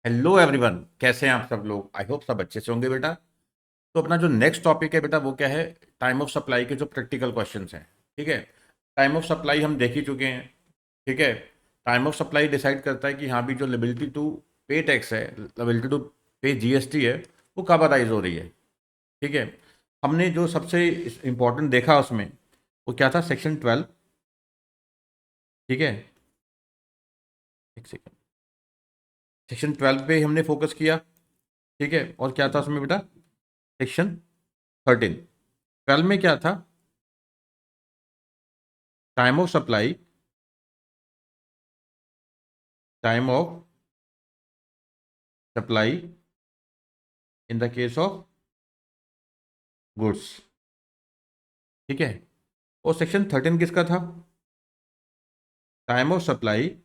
Hello everyone, कैसे हैं आप सब लोग। आई होप सब अच्छे से होंगे बेटा। तो अपना जो नेक्स्ट टॉपिक है बेटा वो क्या है, टाइम ऑफ सप्लाई के जो प्रैक्टिकल क्वेश्चंस हैं। ठीक है, टाइम ऑफ सप्लाई हम देख ही चुके हैं। ठीक है, टाइम ऑफ सप्लाई डिसाइड करता है कि हाँ भी जो लिबिलिटी टू पे टैक्स है, लिबिलिटी टू पे जीएसटी है, वो कब अराइज हो रही है। ठीक है, हमने जो सबसे इम्पोर्टेंट देखा उसमें वो क्या था, सेक्शन 12। ठीक है, एक सेकेंड, सेक्शन 12 पे हमने फोकस किया। ठीक है, और क्या था उसमें बेटा, सेक्शन 13। 12 में क्या था, time of supply, time of supply in the case of goods. ठीक है, और सेक्शन 13 किसका था, time of supply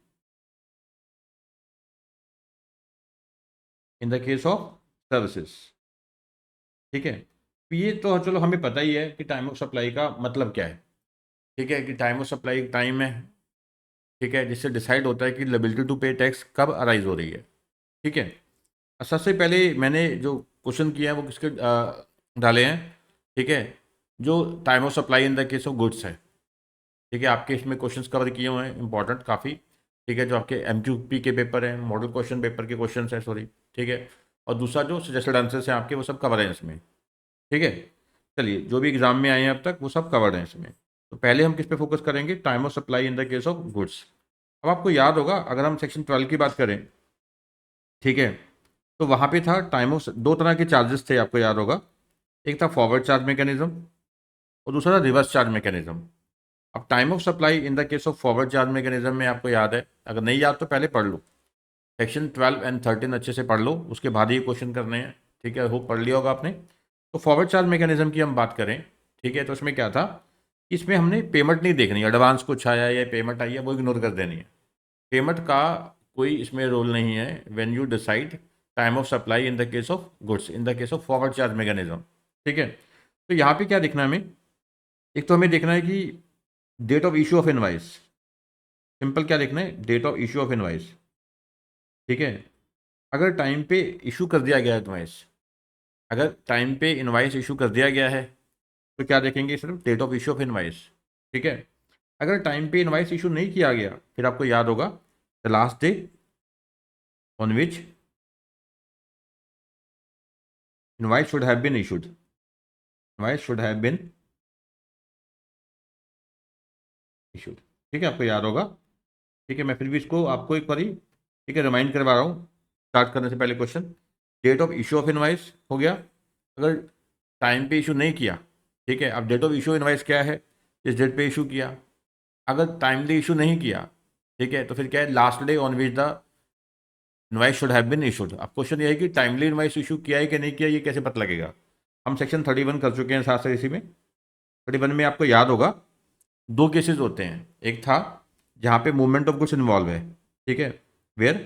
in the case of services. ठीक है, ये तो चलो हमें पता ही है कि टाइम ऑफ सप्लाई का मतलब क्या है। ठीक है, कि टाइम ऑफ सप्लाई टाइम है, ठीक है, जिससे डिसाइड होता है कि लिबिलिटी टू पे टैक्स कब अराइज हो रही है। ठीक है, सबसे पहले मैंने जो क्वेश्चन किया है वो किसके डाले हैं। ठीक है, जो time of supply in the case of goods है। ठीक है, आपके इसमें क्वेश्चंस कवर किए हुए हैं इंपॉर्टेंट काफ़ी। ठीक है, जो आपके एमक्यूपी के पेपर हैं, मॉडल क्वेश्चन पेपर के क्वेश्चंस हैं, सॉरी। ठीक है, और दूसरा जो सजेस्टेड आंसर्स हैं आपके वो सब कवर हैं इसमें। ठीक है, चलिए जो भी एग्जाम में आए हैं अब तक वो सब कवर्ड हैं इसमें। तो पहले हम किस पे फोकस करेंगे, time of supply in the case of goods. अब आपको याद होगा अगर हम सेक्शन 12 की बात करें, ठीक है, तो वहाँ पे था टाइम ऑफ, दो तरह के चार्जेस थे आपको याद होगा। एक था फॉरवर्ड चार्ज मैकेनिज्म और दूसरा था रिवर्स चार्ज मैकेनिज्म। अब time of supply in the case of forward charge mechanism में आपको याद है, अगर नहीं याद तो पहले पढ़ लो, सेक्शन 12 एंड 13 अच्छे से पढ़ लो, उसके बाद ही क्वेश्चन करने हैं। ठीक है, होप पढ़ लिया होगा आपने। तो फॉरवर्ड चार्ज मैकेनिज्म की हम बात करें, ठीक है, तो उसमें क्या था, इसमें हमने पेमेंट नहीं देखनी, एडवांस कुछ आया या पेमेंट आई है वो इग्नोर कर देनी है। पेमेंट का कोई इसमें रोल नहीं है when you decide time of supply in the case of goods, in the case of forward charge mechanism. ठीक है, तो यहाँ पे क्या देखना है हमें, एक तो हमें देखना है कि date of issue of invoice. Simple क्या देखना है, date of issue of invoice. ठीक है, अगर टाइम पे इशू कर दिया गया है इनवाइस, अगर टाइम पे इनवाइस इशू कर दिया गया है तो क्या देखेंगे, सिर्फ date of issue of invoice. ठीक है, अगर टाइम पे इनवाइस इशू नहीं किया गया फिर आपको याद होगा the last day on which invoice should have been issued, invoice should have been issued. ठीक है, आपको याद होगा। ठीक है, मैं फिर भी इसको आपको एक बारी, ठीक है, रिमाइंड करवा रहा हूँ स्टार्ट करने से पहले। Question, date of issue of invoice हो गया, अगर टाइम पे इशू नहीं किया। ठीक है, अब डेट ऑफ इशू इनवाइस क्या है, इस डेट पे इशू किया। अगर टाइमली इशू नहीं किया, ठीक है, तो फिर क्या है, last day on which the invoice should have been issued. अब क्वेश्चन ये है कि टाइमली इनवाइस इशू किया है कि नहीं किया, ये कैसे पता लगेगा। हम सेक्शन 31 कर चुके हैं साथ साथ इसी में। 31 में आपको याद होगा दो केसेस होते हैं, एक था जहाँ पे मूवमेंट ऑफ गुड्स इन्वॉल्व है। ठीक है, where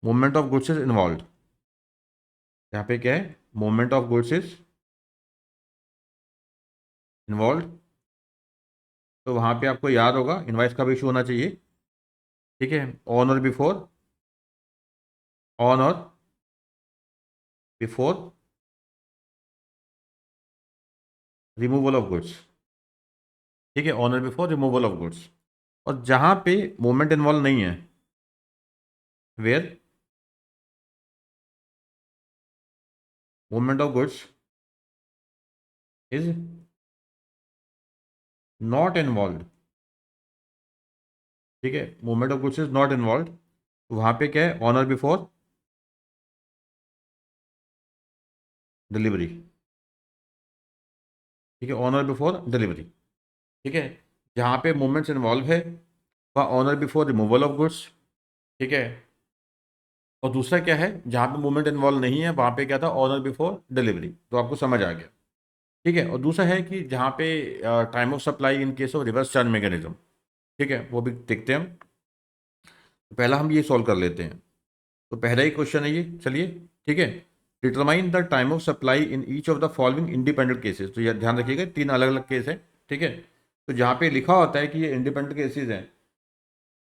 movement of goods is involve, यहाँ पे क्या है, movement of goods is involve. तो वहाँ पे आपको याद होगा इनवाइस का भी इशू होना चाहिए। ठीक है, ऑन और बिफोर, ऑन और बिफोर रिमूवल ऑफ गुड्स। ठीक है, ऑन और बिफोर रिमूवल ऑफ गुड्स। और जहाँ पे मूवमेंट इन्वॉल्व नहीं है, where movement of goods is not involve. ठीक है, movement of goods is not involve, तो वहाँ पे क्या है, ऑन और बिफोर डिलीवरी। ठीक है, ऑन और बिफोर डिलीवरी। ठीक है, जहाँ पे मूवमेंट्स इन्वॉल्व है वहाँ ऑन और बिफोर रिमूवल ऑफ गुड्स। ठीक है, और दूसरा क्या है, जहाँ पे मूवमेंट इन्वॉल्व नहीं है वहाँ पे क्या था, ऑन और बिफोर डिलीवरी। तो आपको समझ आ गया। ठीक है, और दूसरा है कि जहाँ पे time of supply in case of reverse charge mechanism. ठीक है, वो भी देखते हैं हम। तो पहला हम ये सॉल्व कर लेते हैं। तो पहला ही क्वेश्चन है ये, चलिए। ठीक है, determine the time of supply in each of the following independent cases. तो ये ध्यान रखिएगा तीन अलग अलग केस हैं। ठीक है, तो जहाँ पे लिखा होता है कि ये इंडिपेंडेंट केसेस हैं,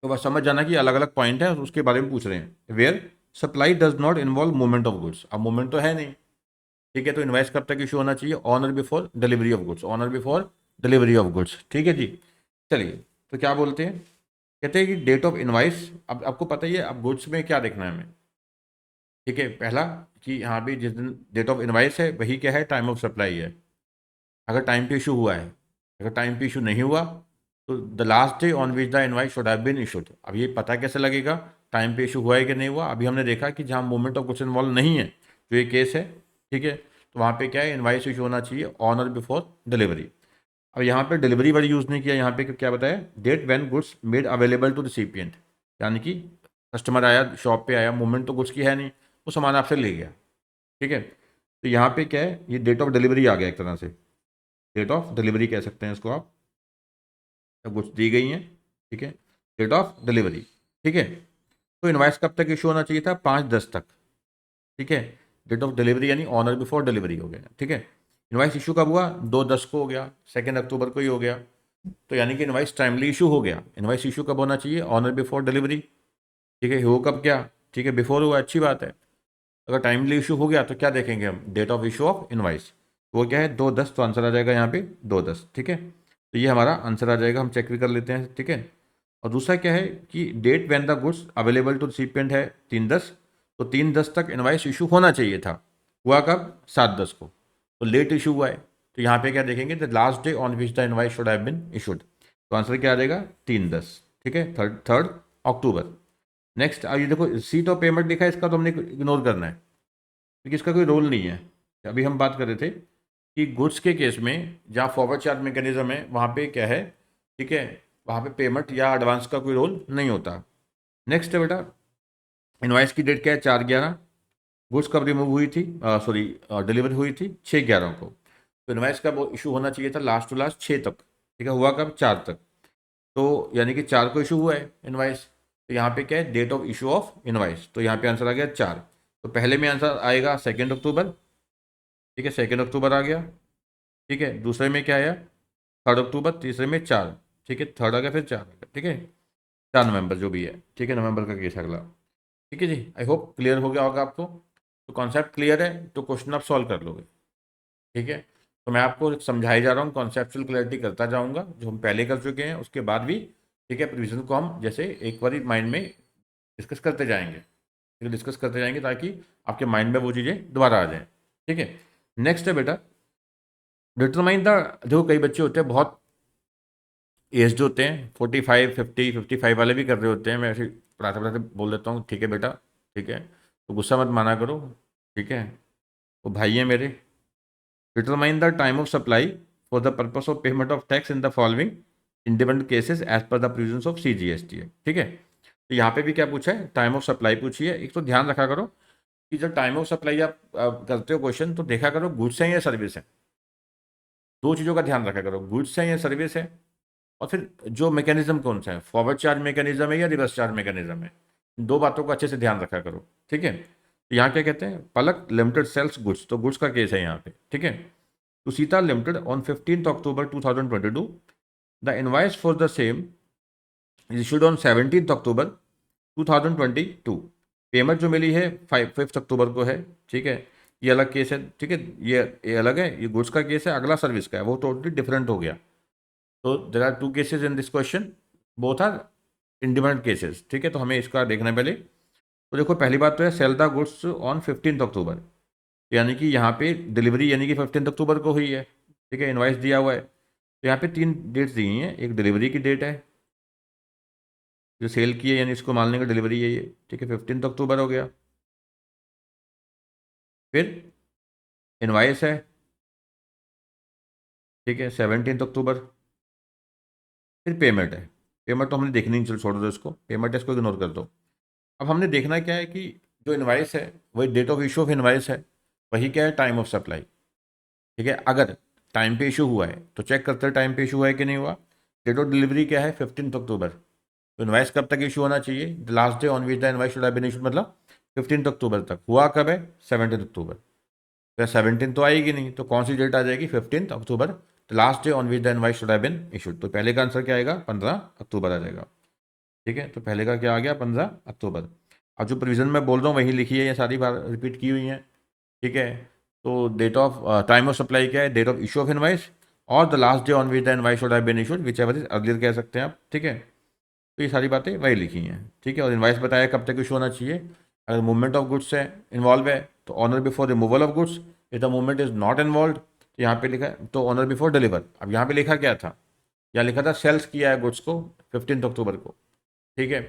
तो बस समझ जाना कि अलग अलग पॉइंट है, उसके बारे में पूछ रहे हैं। Where supply does not involve movement of goods, अब मूवमेंट तो है नहीं, ठीक है, तो इनवाइस कब तक इशू होना चाहिए? On or before delivery of goods, on or before delivery of goods, ठीक है जी। चलिए, तो क्या बोलते हैं, कहते हैं कि डेट ऑफ इनवाइस, अब आपको पता ही है अब गुड्स में क्या देखना है हमें, ठीक है, पहला कि यहाँ भी जिस दिन डेट ऑफ इनवाइस है वही क्या है, टाइम ऑफ सप्लाई है। अगर टाइम पे इशू हुआ है, अगर टाइम पे इशू नहीं हुआ तो the last day on which the invoice should have been issued. अब ये पता कैसे लगेगा टाइम पे इशू हुआ है कि नहीं हुआ? अभी हमने देखा कि जहाँ मूवमेंट ऑफ गुड्स इन्वॉल्व नहीं है, जो ये केस है, ठीक है, तो वहाँ पे क्या है, इनवाइस इशू होना चाहिए ऑन और बिफोर डिलीवरी। अब यहाँ पे डिलीवरी वर्ड यूज़ नहीं किया, यहाँ पे क्या बताया, date when goods made available to recipient, यानी कि कस्टमर आया, शॉप पे आया, मूवमेंट तो गुड्स की है नहीं, वो सामान आपसे ले गया, ठीक है, तो यहाँ पे क्या है, ये डेट ऑफ डिलीवरी आ गया एक तरह से, डेट ऑफ डिलीवरी कह सकते हैं इसको आप, गुड्स दी गई हैं, ठीक है, डेट ऑफ डिलीवरी, ठीक है। तो इनवाइस कब तक इशू होना चाहिए था? 5/10 तक, ठीक है, डेट ऑफ डिलीवरी यानी ऑनर बिफोर डिलीवरी हो गया, ठीक है। इनवाइस इशू कब हुआ? 2/10 को हो गया, 2 अक्टूबर को ही हो गया, तो यानी कि इनवाइस टाइमली इशू हो गया। इनवाइस इशू कब होना चाहिए? ऑनर बिफोर डिलीवरी, ठीक है, हो कब क्या, ठीक है, बिफोर हुआ, अच्छी बात है। अगर टाइमली इशू हो गया तो क्या देखेंगे हम, date of issue of invoice, वो क्या है 2/10, तो आंसर आ जाएगा यहाँ पे 2/10, ठीक है, तो ये हमारा आंसर आ जाएगा, हम चेक भी कर लेते हैं, ठीक है। और दूसरा क्या है कि date when the goods available to recipient है 3/10, तो 3/10 तक इनवाइस इशू होना चाहिए था, हुआ कब? 7/10 को, तो लेट इशू हुआ है, तो यहाँ पे क्या देखेंगे, the last day on which the invoice should have been issued, तो आंसर क्या आ जाएगा? 3/10, ठीक है, थर्ड थर्ड अक्टूबर। नेक्स्ट, अब ये देखो रिसीट ऑफ पेमेंट लिखा है, इसका तो हमने इग्नोर करना है क्योंकि इसका कोई रोल नहीं है। अभी हम बात कर रहे थे कि गुड्स के केस में जहाँ फॉरवर्ड चार्ज मैकेनिज्म है वहाँ पे क्या है, ठीक है, वहाँ पे पेमेंट या एडवांस का कोई रोल नहीं होता। नेक्स्ट है बेटा, इनवाइस की डेट क्या है? 4/11। गुड्स कब रिमूव हुई थी, सॉरी डिलीवरी हुई थी 6/11 को, तो इनवाइस का वो इशू होना चाहिए था लास्ट टू लास्ट 6 तक, ठीक है, हुआ कब? 4 तक, तो यानी कि 4 को इशू हुआ है इनवाइस, तो यहाँ पे क्या है, date of issue of invoice, तो यहाँ पे आंसर आ गया 4, तो पहले में आंसर आएगा 2 अक्टूबर, ठीक है, 2 अक्टूबर आ गया, ठीक है, दूसरे में क्या आया 3 अक्टूबर, तीसरे में 4, ठीक है, थर्ड आ गया, फिर 4 आ गया, ठीक है, 4 नवंबर जो भी है, ठीक है, नवंबर का केस अगला, ठीक है जी। आई होप क्लियर हो गया होगा आपको, तो कॉन्सेप्ट क्लियर है तो क्वेश्चन आप सॉल्व कर लोगे, ठीक है। तो मैं आपको समझाई जा रहा हूँ, कॉन्सेप्चुअल क्लैरिटी करता जाऊँगा, जो हम पहले कर चुके हैं उसके बाद भी, ठीक है, प्रिविजन को हम जैसे एक बार माइंड में डिस्कस करते जाएंगे, ठीक है, डिस्कस करते जाएंगे ताकि आपके माइंड में वो चीज़ें दोबारा आ जाएं, ठीक है। नेक्स्ट है बेटा, डिटरमाइन द, जो कई बच्चे होते हैं बहुत एज जो होते हैं 45, 50, 55 वाले भी कर रहे होते हैं, मैं ऐसे पढ़ाते पढ़ाते बोल देता हूँ, ठीक है बेटा, ठीक है, तो गुस्सा मत माना करो, ठीक है, वो भाई है मेरे। Determine the time of supply for the purpose of payment of tax in the following independent cases as per the provisions of CGST, ठीक है। तो यहाँ पे भी क्या पूछा है, टाइम ऑफ सप्लाई पूछी है। एक तो ध्यान रखा करो कि जब टाइम ऑफ सप्लाई आप करते हो क्वेश्चन, तो देखा करो गुड्स है या सर्विस है, दो चीज़ों का ध्यान रखा करो, गुड्स है या सर्विस है, और फिर जो मैकेनिज्म कौन सा है, फॉरवर्ड चार्ज मैकेनिज्म है या रिवर्स चार्ज मैकेनिज्म है, इन दो बातों का अच्छे से ध्यान रखा करो, ठीक है। तो यहाँ क्या कहते हैं, पलक लिमिटेड सेल्स गुड्स, तो गुड्स का केस है यहाँ पे, ठीक है। तो Sita limited on 15 October 2022, the invoice for the same is issued on 17 October 2022, payment जो मिली है 5 अक्टूबर को है, ठीक है, ये अलग केस है, ठीक है, ये अलग है, ये गुड्स का केस है, अगला सर्विस का है, वो टोटली डिफरेंट हो गया। तो there are 2 cases in this question, both are independent cases, ठीक है, तो हमें इसका देखना है पहले। तो देखो पहली बात तो है सेल द गुड्स ऑन 15 अक्टूबर, यानी कि यहाँ पे डिलीवरी यानी कि 15 अक्टूबर को हुई है, ठीक है, इनवाइस दिया हुआ है, तो यहाँ पे 3 डेट्स दी हुई हैं, एक डिलीवरी की डेट है जो सेल की है, यानी इसको मान लेंगे डिलीवरी है ये, ठीक है, 15 अक्टूबर हो गया, फिर इनवाइस है, ठीक है, 17 अक्टूबर, फिर पेमेंट है, पेमेंट तो हमने देखनी नहीं, चलो छोड़ दो इसको, पेमेंट है इसको इग्नोर कर दो। अब हमने देखना क्या है कि जो इनवाइस है वही date of issue of invoice है, वही क्या है, टाइम ऑफ सप्लाई, ठीक है। अगर टाइम पे इशू हुआ है तो चेक करते हैं टाइम पे इशू हुआ है कि नहीं हुआ। डेट ऑफ डिलीवरी क्या है, 15 अक्टूबर, तो इनवाइस कब तक इशू होना चाहिए, the last day on which the invoice should have been issued, मतलब 15 अक्टूबर तक, हुआ कब है, 17 अक्टूबर, तो 17 तो आएगी नहीं, तो कौन सी डेट आ जाएगी, 15 October, the last day on which the invoice should have been issued, तो पहले का आंसर क्या आएगा, 15 अक्टूबर आ जाएगा। ठीक है, तो पहले का क्या आ गया 15 अक्टूबर। अब जो प्रोविज़न मैं बोल रहा हूँ वही लिखी है, ये सारी बात रिपीट की हुई हैं। ठीक है, तो date of time of supply क्या है, date of issue of invoice और the last day on which the invoice should have been issued whichever is earlier कह सकते हैं आप। ठीक है, तो ये सारी बातें वही लिखी हैं। ठीक है, और इनवाइस बताया कब तक इशू होना चाहिए। अगर मूवमेंट ऑफ गुड्स है इन्वॉल्व है तो on or before removal of goods. If the movement is not involve तो यहाँ पे लिखा है तो ऑनर बिफोर डिलीवर। अब यहाँ पे लिखा क्या था, यहाँ लिखा था सेल्स किया है गुड्स को 15 अक्टूबर को। ठीक है,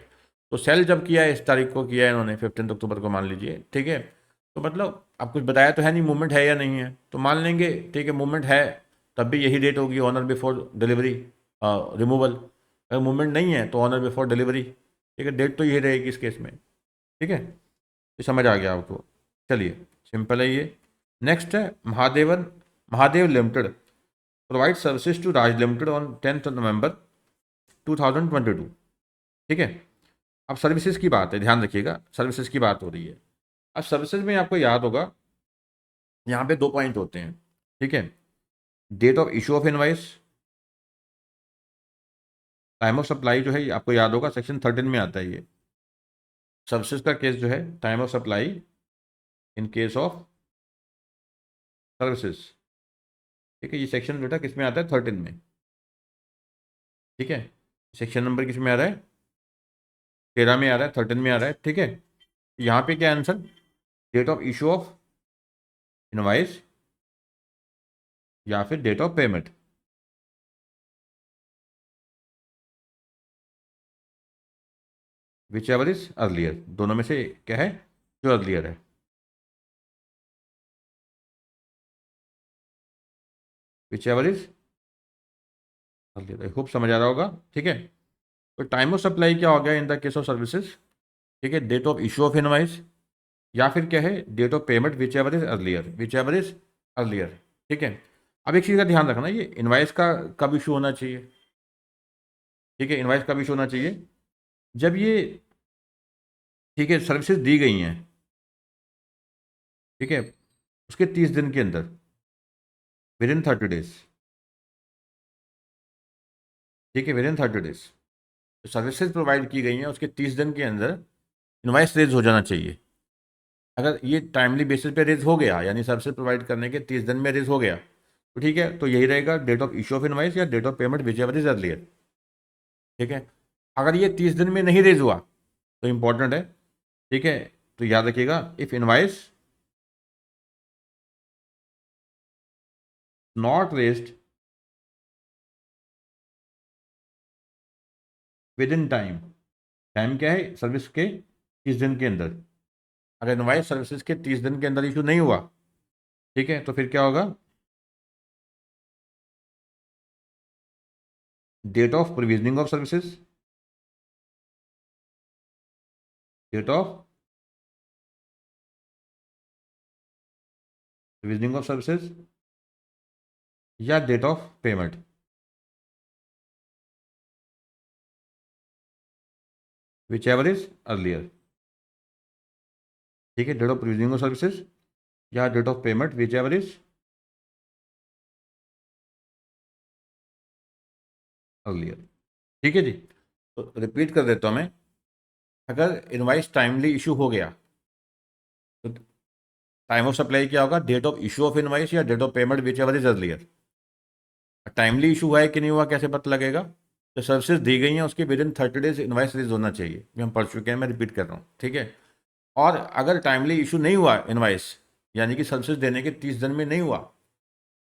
तो सेल जब किया है इस तारीख को किया है इन्होंने 15 अक्टूबर को मान लीजिए। ठीक है, तो मतलब अब कुछ बताया तो है नहीं मूवमेंट है या नहीं है, तो मान लेंगे ठीक है मूवमेंट है, तब भी यही डेट होगी ऑनर बिफोर डिलीवरी रिमूवल। अगर मूवमेंट नहीं है तो ऑनर बिफोर डिलीवरी। ठीक है, डेट तो यही रहेगी इस केस में। ठीक है, ये समझ आ गया आपको। चलिए सिंपल है ये। नेक्स्ट है Mahadev limited provide services to Raj limited on 10 November 2022। ठीक है, अब सर्विसेज की बात है, ध्यान रखिएगा सर्विसेज की बात हो रही है। अब सर्विसेज में आपको याद होगा यहाँ पे 2 पॉइंट होते हैं। ठीक है, date of issue of invoice, time of supply जो है ये आपको याद होगा सेक्शन 13 में आता है ये। सर्विसेज का केस जो है time of supply in case of services. ठीक है, ये सेक्शन बेटा किस में आता है 13 में। ठीक है, सेक्शन नंबर किस में आ रहा है 13 में आ रहा है 13 में आ रहा है। ठीक है, यहाँ पे क्या answer, date of issue of invoice या फिर date of payment, whichever is earlier, दोनों में से क्या है जो अर्लियर है। Whichever is earlier, I hope समझ आ रहा होगा। ठीक है, तो टाइम ऑफ सप्लाई क्या हो गया in the case of services. ठीक है, date of issue of invoice या फिर क्या है date of payment whichever is earlier, whichever is earlier. ठीक है, अब एक चीज़ का ध्यान रखना, ये इनवाइस का कब इशू होना चाहिए। ठीक है, इनवाइस कब इशू होना चाहिए, जब ये ठीक है सर्विसेज दी गई हैं। ठीक है, उसके 30 दिन के अंदर, विद इन 30 डेज। ठीक है, with in 30 days services provide की गई हैं उसके 30 दिन के अंदर इनवाइस रेज हो जाना चाहिए। अगर ये टाइमली बेसिस पे रेज हो गया यानी सर्विसेज प्रोवाइड करने के 30 दिन में रेज हो गया तो ठीक है, तो यही रहेगा date of issue of invoice या date of payment whichever is earlier. ठीक है, अगर ये 30 दिन में नहीं रेज हुआ तो इंपॉर्टेंट है। ठीक है, तो याद रखिएगा if invoice not raised with in time, time क्या है सर्विस के 30 दिन के अंदर, अगर इनवाइस सर्विसेज के 30 दिन के अंदर इशू नहीं हुआ ठीक है, तो फिर क्या होगा, date of provisioning of services, date of provisioning of services या date of payment, whichever is earlier. ठीक है, date of provisioning of services या date of payment whichever is earlier. ठीक है जी, तो रिपीट कर देता हूँ मैं, अगर इनवाइस टाइमली इशू हो गया तो टाइम ऑफ सप्लाई क्या होगा, date of issue of invoice या date of payment whichever is earlier. Timely issue हुआ है कि नहीं हुआ कैसे पता लगेगा, तो सर्विसेज दी गई हैं उसके with in 30 days invoice release होना चाहिए, ये हम पढ़ चुके हैं, मैं रिपीट कर रहा हूँ। ठीक है, और अगर टाइमली इशू नहीं हुआ इनवाइस यानी कि सर्विसेज देने के 30 दिन में नहीं हुआ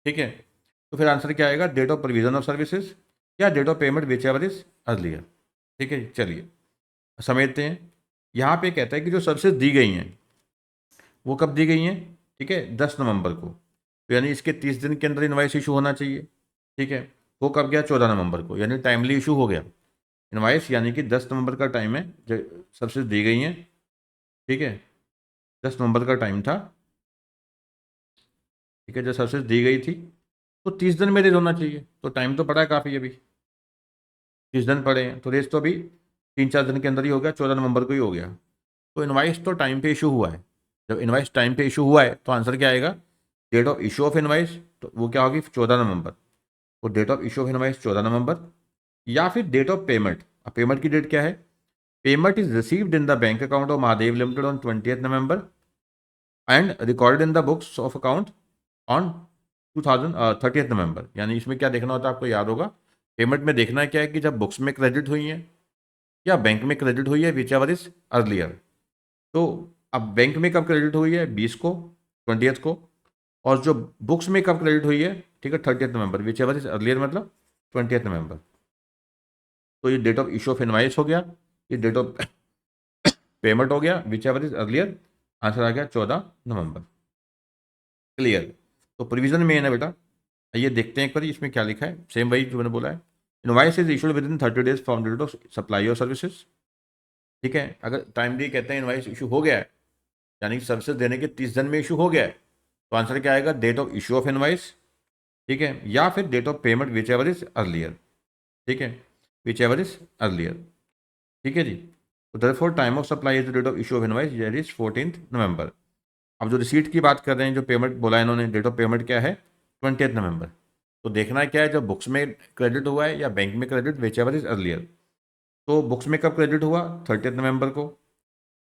ठीक है, तो फिर आंसर क्या आएगा, date of provision of services या date of payment whichever is earlier. ठीक है, चलिए समझते हैं। यहाँ पे कहता है कि जो सर्विसेज दी गई हैं वो कब दी गई हैं, ठीक है 10 नवंबर को, तो यानी इसके 30 दिन के अंदर इनवाइस इशू होना चाहिए। ठीक है, वो कब गया 14 नवंबर को, यानी टाइमली इशू हो गया इनवाइस, यानी कि 10 नवंबर का टाइम है जो सर्विसेज दी गई हैं। ठीक है, 10 नवंबर का टाइम था। ठीक है, जब सर्विसेज दी गई थी तो 30 दिन में रेज होना चाहिए, तो टाइम तो पड़ा है काफ़ी, अभी 30 दिन पड़े हैं, तो रेज तो अभी 3-4 दिन के अंदर ही हो गया, 14 नवंबर को ही हो गया। तो इनवाइस तो टाइम पे इशू हुआ है, जब इनवाइस टाइम पे इशू हुआ है तो आंसर क्या आएगा, date of issue of invoice, तो वो क्या होगी 14 नवंबर, तो date of issue of invoice 14 नवंबर, या फिर डेट ऑफ पेमेंट। अब पेमेंट की डेट क्या है payment is received in the bank account of Mahadev limited on 20th November and recorded in the books of account on 30th November। यानी इसमें क्या देखना होता है, आपको याद होगा, पेमेंट में देखना है क्या है कि जब बुक्स में क्रेडिट हुई है या बैंक में क्रेडिट हुई है, विच एवर इज अर्लियर। तो अब बैंक में कब क्रेडिट हुई है, 20 को, 20th को, और जो बुक्स में कब क्रेडिट हुई है, ठीक है, 30th November, whichever is earlier मतलब 20th November। तो ये date of issue of invoice हो गया, ये डेट ऑफ पेमेंट हो गया, whichever is earlier, answer आ गया 14 नवंबर। क्लियर। तो प्रोविजन में है ना बेटा, आइए देखते हैं एक बार इसमें क्या लिखा है, सेम वही जो मैंने बोला है। Invoice is issued within 30 days from date of supply और सर्विसेज। ठीक है, अगर टाइमली कहते हैं इनवाइस इशू हो गया है, यानी सर्विसेज देने के 30 दिन में इशू हो गया है, तो आंसर क्या आएगा, date of issue of invoice. ठीक है, या फिर date of payment whichever is earlier. ठीक है, विच एवर इज अर्लियर। ठीक है जी। तो therefore time of supply is the date of issue of invoice, that is 14th November। अब जो रिसीट की बात कर रहे हैं, जो पेमेंट बोला इन्होंने, डेट ऑफ पेमेंट क्या है, 20th November। तो देखना है क्या है, जब बुक्स में क्रेडिट हुआ है या बैंक में credit, which ever is earlier. तो बुक्स में कब क्रेडिट हुआ, 30th November को,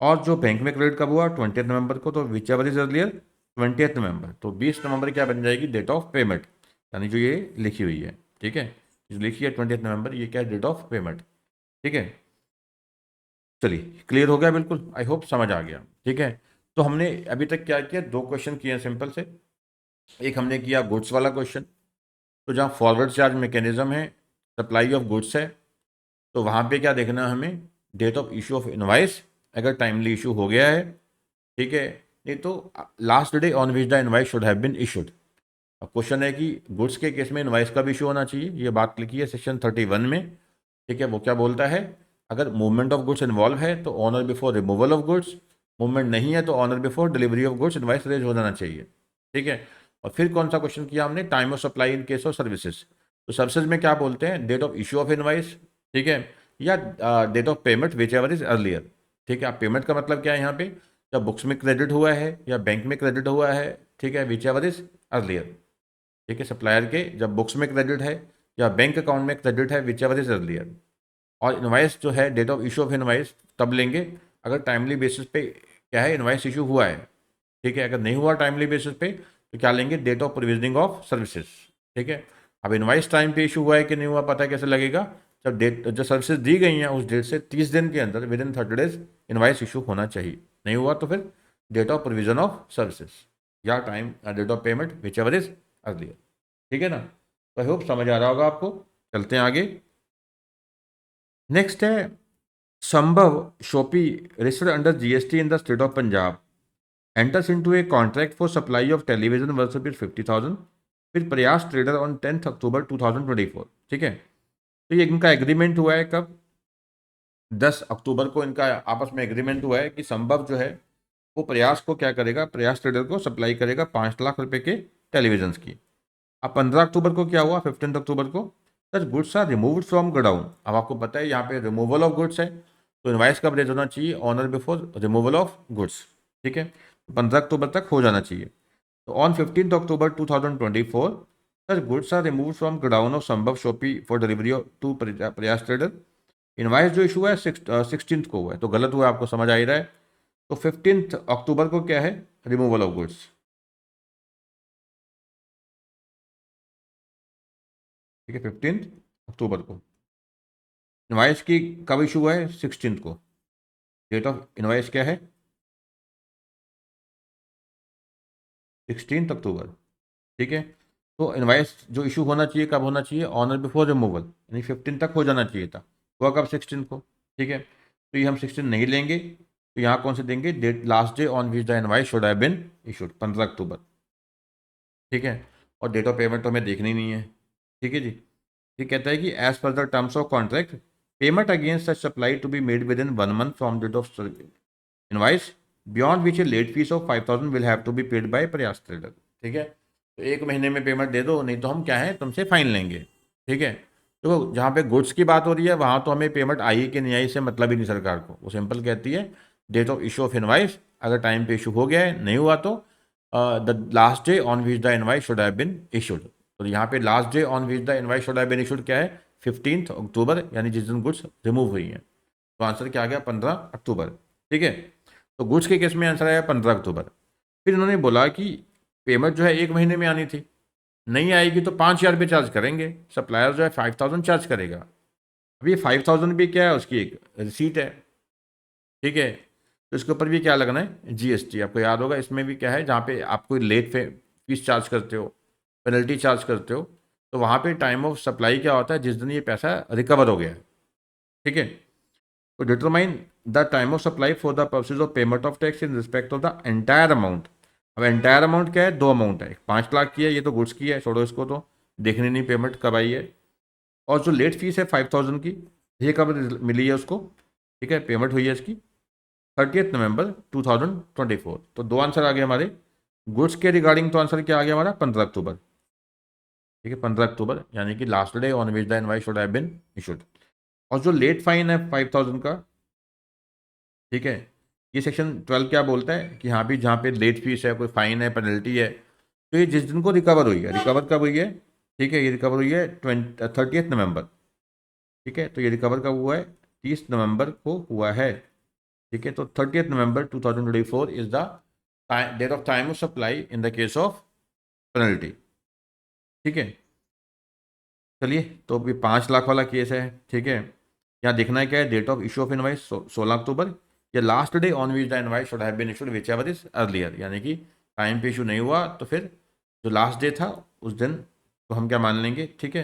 और जो बैंक में क्रेडिट कब हुआ, 20th November को। तो which ever is earlier, 20th November। तो 20 नवंबर क्या बन जाएगी, डेट ऑफ पेमेंट, यानी जो ये लिखी हुई है। ठीक है, जो लिखी है 20th November, ये क्या है, डेट ऑफ पेमेंट। ठीक है, चलिए क्लियर हो गया बिल्कुल, आई होप समझ आ गया। ठीक है, तो हमने अभी तक क्या किया, दो क्वेश्चन किए हैं सिंपल से। एक हमने किया गुड्स वाला क्वेश्चन, तो जहाँ फॉरवर्ड चार्ज मैकेनिज्म है, सप्लाई ऑफ गुड्स है, तो वहाँ पे क्या देखना है हमें, date of issue of invoice, अगर टाइमली इशू हो गया है। ठीक है, नहीं तो last day on which the invoice should have been issued. अब क्वेश्चन है कि गुड्स के केस में इनवाइस कब इशू होना चाहिए, ये बात लिखी है सेक्शन 31 में। ठीक है, वो क्या बोलता है, अगर मूवमेंट ऑफ गुड्स इन्वॉल्व है तो on or before removal of goods, movement नहीं है तो on or before delivery of goods invoice raise हो जाना चाहिए। ठीक है, और फिर कौन सा क्वेश्चन किया हमने, time of supply in case of services. तो सर्विसेज में क्या बोलते हैं, date of issue of invoice. ठीक है, या date of payment whichever is earlier. ठीक है, आप पेमेंट का मतलब क्या है यहाँ पे, जब बुक्स में क्रेडिट हुआ है या बैंक में क्रेडिट हुआ है। ठीक है, विच एवर इज अर्लियर। ठीक है, सप्लायर के जब बुक्स में क्रेडिट है या बैंक अकाउंट में क्रेडिट है, विच एवर इज अर्लियर। और इनवाइस जो है, date of issue of invoice तब लेंगे अगर टाइमली बेसिस पे क्या है, इनवाइस इशू हुआ है। ठीक है, अगर नहीं हुआ टाइमली बेसिस पे तो क्या लेंगे, date of provisioning of services. ठीक है, अब इनवाइस टाइम पे इशू हुआ है कि नहीं हुआ, पता कैसे लगेगा, जब डेट जो सर्विसेज दी गई हैं उस डेट से 30 दिन के अंदर, within 30 days invoice issue होना चाहिए। नहीं हुआ तो फिर date of provision of services या time date of payment whichever is earlier. ठीक है ना, तो आई होप समझ आ रहा होगा आपको। चलते हैं आगे। नेक्स्ट है संभव Shopee registered under GST in the state of Punjab enters into a contract for supply of television worth rupees 50,000 with प्रयास ट्रेडर ऑन 10th October 2024। ठीक है, तो ये इनका एग्रीमेंट हुआ है कब, 10 अक्टूबर को इनका आपस में एग्रीमेंट हुआ है कि संभव जो है वो प्रयास को क्या करेगा, प्रयास ट्रेडर को सप्लाई करेगा 5 लाख रुपए के टेलीविजन की। अब 15 अक्टूबर को क्या हुआ, 15 अक्टूबर को such goods are removed from godown. अब आपको पता है यहाँ पे रिमूवल ऑफ गुड्स है, तो इनवाइस कब रेज होना चाहिए, on or before removal of goods. ठीक है, 15 अक्टूबर तक हो जाना चाहिए। तो on 15 October 2024 such goods are remove from godown of Sambhav shoppe for delivery to Prayas trader. Invoice जो इशू है 16th को हुआ है, तो गलत हुआ, आपको समझ आ ही रहा है। तो 15 अक्टूबर को क्या है, रिमूवल ऑफ गुड्स। ठीक है, 15 अक्टूबर को। इनवाइस की कब इशू हुआ है, 16th को। डेट ऑफ इनवाइस क्या है, 16 अक्टूबर। ठीक है, तो इनवाइस जो इशू होना चाहिए कब होना चाहिए, ऑनर बिफोर रिमूवल, यानी 15 तक हो जाना चाहिए था, हुआ कब, 16 को। ठीक है, तो ये हम 16 नहीं लेंगे, तो यहाँ कौन से देंगे, date last day on which the invoice should have been issued, 15 अक्टूबर। ठीक है, और डेट ऑफ पेमेंट तो हमें देखनी नहीं है। ठीक है जी, ये कहता है कि as per the terms of contract payment against such supply to be made within 1 month from date of invoice beyond which a late fees of 5,000 will have to be paid by Prayas trader. ठीक है, तो 1 महीने में payment दे दो, नहीं तो हम क्या है तुमसे फाइन लेंगे। ठीक है, तो जहाँ पे गुड्स की बात हो रही है वहाँ तो हमें पेमेंट आई कि नहीं आई से मतलब ही नहीं सरकार को, वो सिंपल कहती है date of issue of invoice, अगर टाइम पे इशू हो गया है, नहीं हुआ तो the last day on which the invoice should have been issued. तो यहाँ पे last day on which the invoice should have been issued क्या है, 15th अक्टूबर, यानी जिस दिन गुड्स रिमूव हुई हैं। तो आंसर क्या आ गया 15 अक्टूबर। ठीक है, तो गुड्स के केस में आंसर आया 15 अक्टूबर। फिर इन्होंने बोला कि पेमेंट जो है 1 महीने में आनी थी, नहीं आएगी तो 5,000 रुपये चार्ज करेंगे, सप्लायर जो है 5,000 चार्ज करेगा। अब ये 5,000 भी क्या है, उसकी एक रिसीट है। ठीक है, तो इसके ऊपर भी क्या लगना है, जीएसटी। आपको याद होगा इसमें भी क्या है, जहाँ पे आप कोई लेट फीस चार्ज करते हो, पेनल्टी चार्ज करते हो, तो वहाँ पे टाइम ऑफ सप्लाई क्या होता है, जिस दिन ये पैसा रिकवर हो गया है। ठीक है, तो determine the time of supply for the purposes of payment of tax in respect of the entire amount. अब एंटायर अमाउंट क्या है, दो अमाउंट है, एक 5 लाख की है, ये तो गुड्स की है, छोड़ो इसको, तो देखनी नहीं पेमेंट कब आई है। और जो लेट फीस है 5,000 की, ये कब मिली है उसको, ठीक है, पेमेंट हुई है इसकी 30 नवंबर 2024। तो दो आंसर आ गए हमारे गुड्स के रिगार्डिंग। तो आंसर क्या आ गया हमारा 15 अक्टूबर। ठीक है, 15 अक्टूबर, यानी कि last day on which the invoice should have been issued. और जो लेट फाइन है 5,000 का, ठीक है, ये सेक्शन 12 क्या बोलता है कि हाँ भी जहाँ पे लेट फीस है, कोई फाइन है, पेनल्टी है, तो ये जिस दिन को रिकवर हुई है, रिकवर कब हुई है, ठीक है, ये रिकवर हुई है 30 नवंबर। ठीक है, तो ये रिकवर कब हुआ है, 30 नवंबर को हुआ है। ठीक है, तो 30 November 2024 is the date of time of supply in the case of penalty. ठीक है, चलिए, तो अभी 5 लाख वाला केस है। ठीक है, यहाँ देखना है क्या है, date of issue of invoice 16 अक्टूबर, या last day on which the invoice should have been issued whichever is earlier, यानी कि टाइम पे इशू नहीं हुआ तो फिर जो लास्ट डे था उस दिन तो हम क्या मान लेंगे। ठीक है,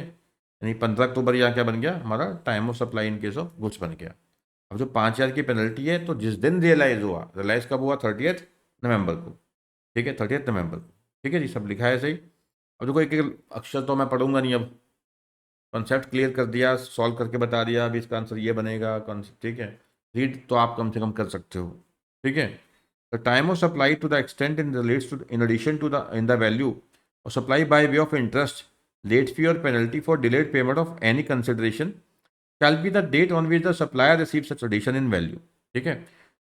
यानी 15 अक्टूबर यहाँ क्या बन गया हमारा, time of supply in case of goods बन गया। अब जो 5,000 की पेनल्टी है, तो जिस दिन रियलाइज हुआ, रियलाइज कब हुआ, 30 नवंबर को। ठीक है, 30 नवंबर को। ठीक है जी, सब लिखा है सही। अब देखो एक एक अक्षर तो मैं पढ़ूंगा नहीं, अब कॉन्सेप्ट क्लियर कर दिया, सॉल्व करके बता दिया, अभी इसका आंसर ये बनेगा कॉन्सेप्ट। ठीक है, रीड तो आप कम से कम कर सकते हो। ठीक है, the time of supply to the extent in relates to in addition to the in the value और supply by way of interest, late fee और penalty for delayed payment of any consideration shall be the date on which the supplier receive such addition in value. ठीक है,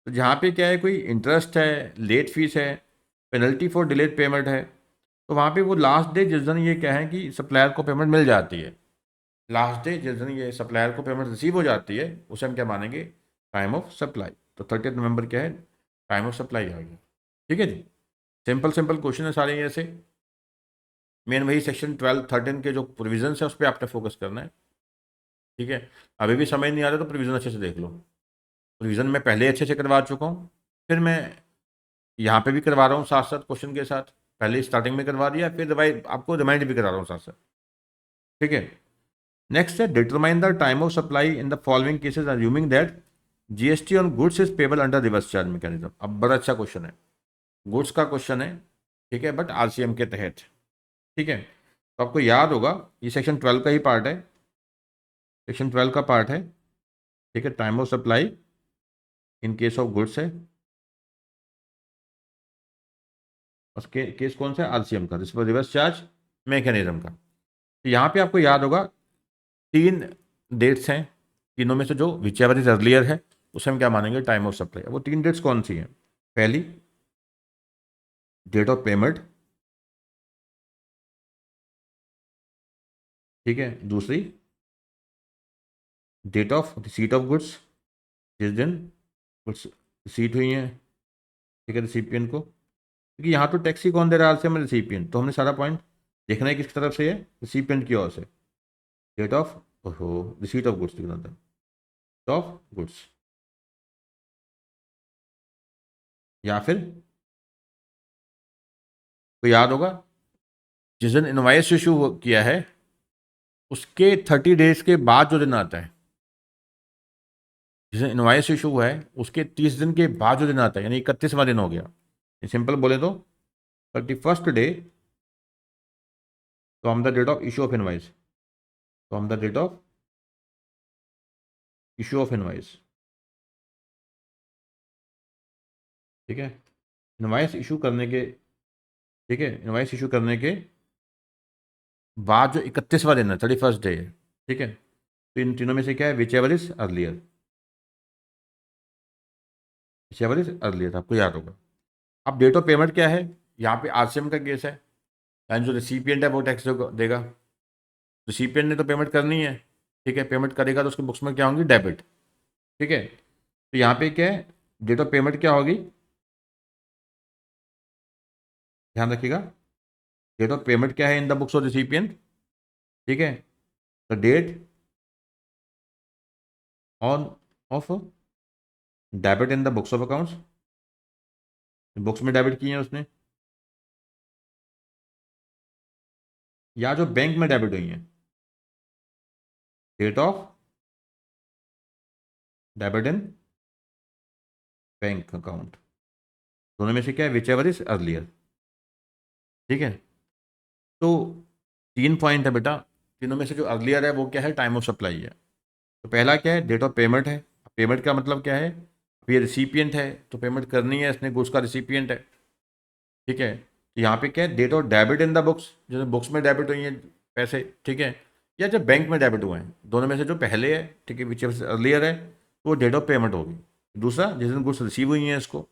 तो जहाँ पे क्या है, कोई इंटरेस्ट है, लेट फीस है, पेनल्टी फॉर डिलेड पेमेंट है, तो वहाँ पे वो लास्ट डे जिस दिन ये क्या है कि सप्लायर को पेमेंट मिल जाती है, लास्ट डे जिस दिन ये सप्लायर को पेमेंट रिसीव हो जाती है, उसे हम क्या मानेंगे, टाइम ऑफ सप्लाई। तो 30 नवंबर क्या है, टाइम ऑफ सप्लाई आ गया। ठीक है जी, सिंपल सिंपल क्वेश्चन है सारे ऐसे। मेन वही सेक्शन 12 13 के जो प्रोविजन है उस पर आपने फोकस करना है। ठीक है, अभी भी समझ नहीं आ रहा तो प्रोविजन अच्छे से देख लो। प्रोविजन मैं पहले अच्छे से करवा चुका हूँ, फिर मैं यहाँ पे भी करवा रहा हूँ साथ साथ क्वेश्चन के साथ। पहले स्टार्टिंग में करवा दिया, फिर रिवाइज आपको रिमाइंड भी करा रहा हूँ साथ साथ। ठीक है, नेक्स्ट है determine the time of supply in the following cases assuming that GST on goods is payable under reverse charge mechanism. अब बड़ा अच्छा क्वेश्चन है, गुड्स का क्वेश्चन है। ठीक है, बट आरसीएम के तहत। ठीक है, तो आपको याद होगा ये सेक्शन 12 का ही पार्ट है, सेक्शन 12 का पार्ट है। ठीक है, time of supply in case of goods है, उसके केस कौन सा है, आरसीएम का, रिवर्स चार्ज मैकेनिज्म का। तो यहाँ पे आपको याद होगा 3 डेट्स हैं, तीनों में से जो विच एवर इज अर्लियर है उसे हम क्या मानेंगे, टाइम ऑफ सप्लाई। वो 3 डेट्स कौन सी हैं, पहली डेट ऑफ पेमेंट, ठीक है, दूसरी date of receipt of goods, जिस दिन गुड्स रिसीट हुई हैं, ठीक है, रिसिपियंट को, क्योंकि यहाँ तो टैक्स ही कौन दे रहा है, में रिसिपियंट, तो हमने सारा पॉइंट देखना है किसकी तरफ से है, रिसिपियंट की ओर से। Date of receipt of goods लिखना था, ऑफ गुड्स, या फिर तो याद होगा जिस दिन इनवाइस इशू किया है उसके 30 डेज के बाद जो दिन आता है, जिस दिन इनवाइस इशू हुआ है उसके 30 दिन के बाद जो दिन आता है, यानी 31वां दिन हो गया। सिंपल बोले तो 31st day from the date of issue of invoice, from the date of issue of invoice. ठीक है, इनवाइस इशू करने के, ठीक है, इनवाइस इशू करने के बाद जो 31वां दिन है, 31st डे है। ठीक है, तो इन तीनों में से क्या है, whichever is earlier, whichever is earlier आपको याद होगा। अब डेट ऑफ पेमेंट क्या है, यहाँ पे आरसीएम का केस है, यानी जो रिसिपिएंट है वो टैक्स देगा, रिसिपिएंट ने तो पेमेंट करनी है। ठीक है, पेमेंट करेगा तो उसकी बुक्स में क्या होंगी, डेबिट। ठीक है, तो यहाँ पे क्या है, डेट ऑफ पेमेंट क्या होगी, ध्यान रखिएगा, डेट ऑफ पेमेंट क्या है in the books of recipient, ठीक है, the date on of debit in the books of accounts, books में डेबिट किए हैं उसने, या जो बैंक में डेबिट हुई है, date of debit in bank account, दोनों में से क्या है, विच एवर इज अर्लियर। ठीक है, तो 3 पॉइंट है बेटा, तीनों में से जो अर्लियर है वो क्या है, टाइम ऑफ सप्लाई है। तो पहला क्या है, डेट ऑफ पेमेंट है। पेमेंट का मतलब क्या है, अब ये रिसिपिएंट है तो पेमेंट करनी है, इसने गुड्स का रिसिपिएंट है। ठीक है, तो यहाँ पे क्या है, date of debit in the books, जैसे बुक्स में डेबिट हुई हैं पैसे, ठीक है, या जब बैंक में डेबिट हुए हैं, दोनों में से जो पहले है, ठीक है, विच अर्लियर है, तो वो डेट ऑफ पेमेंट होगी। दूसरा, जिस दिन गुड्स रिसीव हुई हैं इसको।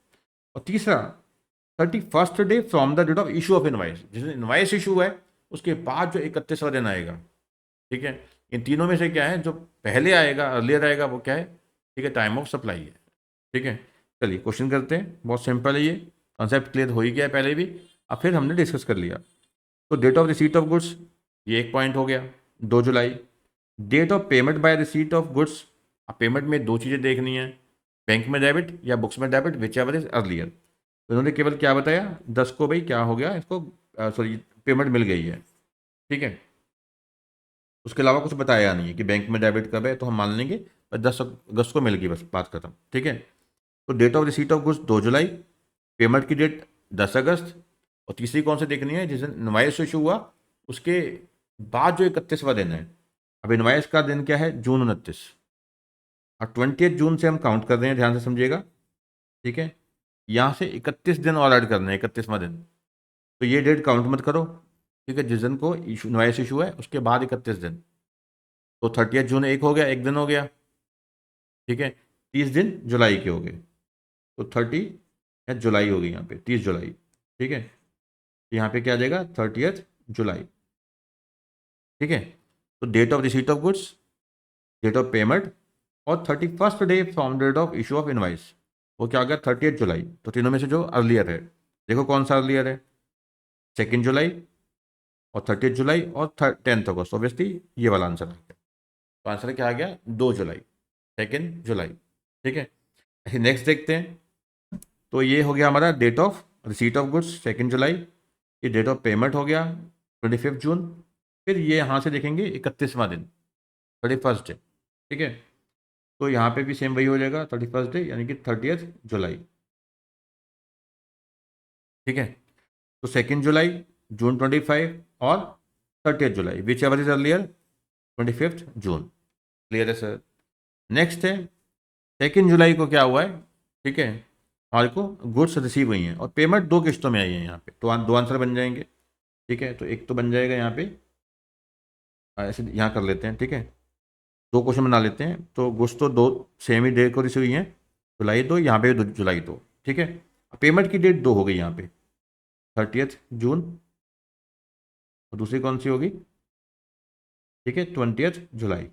और तीसरा, 31st day from the date of issue of invoice, जिस दिन इनवाइस इशू है उसके बाद जो 31वां दिन आएगा। ठीक है, इन तीनों में से क्या है, जो पहले आएगा, अर्लियर आएगा, वो क्या है, ठीक है, टाइम ऑफ सप्लाई है। ठीक है, चलिए क्वेश्चन करते हैं, बहुत सिंपल है ये, कॉन्सेप्ट क्लियर हो ही गया पहले भी, अब फिर हमने डिस्कस कर लिया। तो date of receipt of goods, ये एक पॉइंट हो गया, 2 जुलाई। Date of payment by receipt of goods, अब पेमेंट में दो चीज़ें देखनी है, बैंक में डेबिट या बुक्स में debit, whichever is earlier. तो उन्होंने केवल क्या बताया, 10 को भाई क्या हो गया, इसको सॉरी पेमेंट मिल गई है। ठीक है, उसके अलावा कुछ बताया नहीं है कि बैंक में डेबिट कब है, तो हम मान लेंगे 10 अगस्त को मिल गई, बस बात खत्म। ठीक है, तो date of receipt of goods 2 जुलाई, पेमेंट की डेट 10 अगस्त, और तीसरी कौन सी देखनी है, जिस दिन इनवाइस इशू हुआ उसके बाद जो 31वां दिन है। अब इनवाइस का दिन क्या है, जून 29, और 20 जून से हम काउंट कर रहे हैं, ध्यान से समझिएगा। ठीक है, यहाँ से 31 दिन और ऐड करने हैं, 31वां दिन, तो ये डेट काउंट मत करो। ठीक है, जिस दिन को इशू इनवाइस इशू है उसके बाद 31 दिन, तो 30 जून एक हो गया, एक दिन हो गया। ठीक है, 30 दिन जुलाई के हो गए, तो 30 जुलाई हो गई यहाँ पे, 30 जुलाई। ठीक है, यहाँ पे क्या आ जाएगा, 30 जुलाई। ठीक है, तो date of receipt of goods, date of payment, और 31st day from date of issue of invoice, वो क्या आ गया, 30 जुलाई। तो तीनों में से जो अर्लियर है, देखो कौन सा अर्लियर है, 2 जुलाई और 30 जुलाई और 10 अगस्त, ऑब्वियसली ये वाला आंसर आ गया। तो आंसर क्या आ गया, 2 जुलाई, 2 जुलाई। ठीक है, नेक्स्ट देखते हैं। तो ये हो गया हमारा date of receipt of goods 2 जुलाई, ये डेट ऑफ पेमेंट हो गया 25 जून, फिर ये यहाँ से देखेंगे 31वां दिन, 31st डे। ठीक है, तो यहाँ पे भी सेम वही हो जाएगा, 31st डे यानी कि 30 जुलाई। ठीक है, तो 2 जुलाई, जून 25, और 30 जुलाई, विच एवर इज अर्लियर, 25 जून। क्लियर है सर। नेक्स्ट है, 2 जुलाई को क्या हुआ है, ठीक है, हमारे को गुड्स रिसीव हुई हैं और पेमेंट 2 किस्तों में आई है यहाँ पे, तो दो आंसर बन जाएंगे। ठीक है, तो एक तो बन जाएगा यहाँ पे, ऐसे यहाँ कर लेते हैं। ठीक है, दो क्वेश्चन बना लेते हैं, तो गुड्स तो दो सेम ही डेट को रिसीव हुई हैं, जुलाई 2, यहाँ पे 2 जुलाई 2। ठीक है, पेमेंट की डेट 2 हो गई यहाँ पे, 30 जून, और दूसरी कौन सी होगी, ठीक है, 20 जुलाई।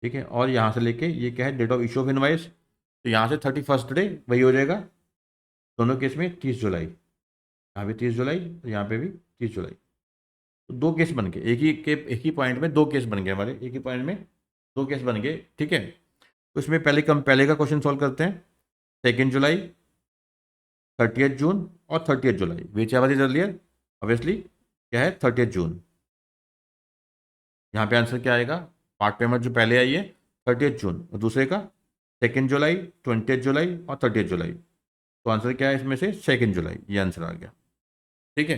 ठीक है, और यहाँ से लेके ये क्या है, date of issue of invoice, तो यहाँ से 31st डे वही हो जाएगा, दोनों केस में 30 जुलाई, यहाँ भी 30 जुलाई, और यहाँ पे भी 30 जुलाई। तो दो केस बन गए, एक ही पॉइंट में दो केस बन गए हमारे, एक ही पॉइंट में दो केस बन गए। ठीक है, तो इसमें पहले का क्वेश्चन सॉल्व करते हैं, 2 जुलाई, 30 जून और 30 जुलाई, whichever is earlier, obviously क्या है, 30 जून। यहाँ पे आंसर क्या आएगा, पार्ट पेमेंट जो पहले आई है 30 जून, और दूसरे का 2 जुलाई, 20 जुलाई और 30 जुलाई, तो आंसर क्या है इसमें से, 2 जुलाई, ये आंसर आ गया। ठीक है,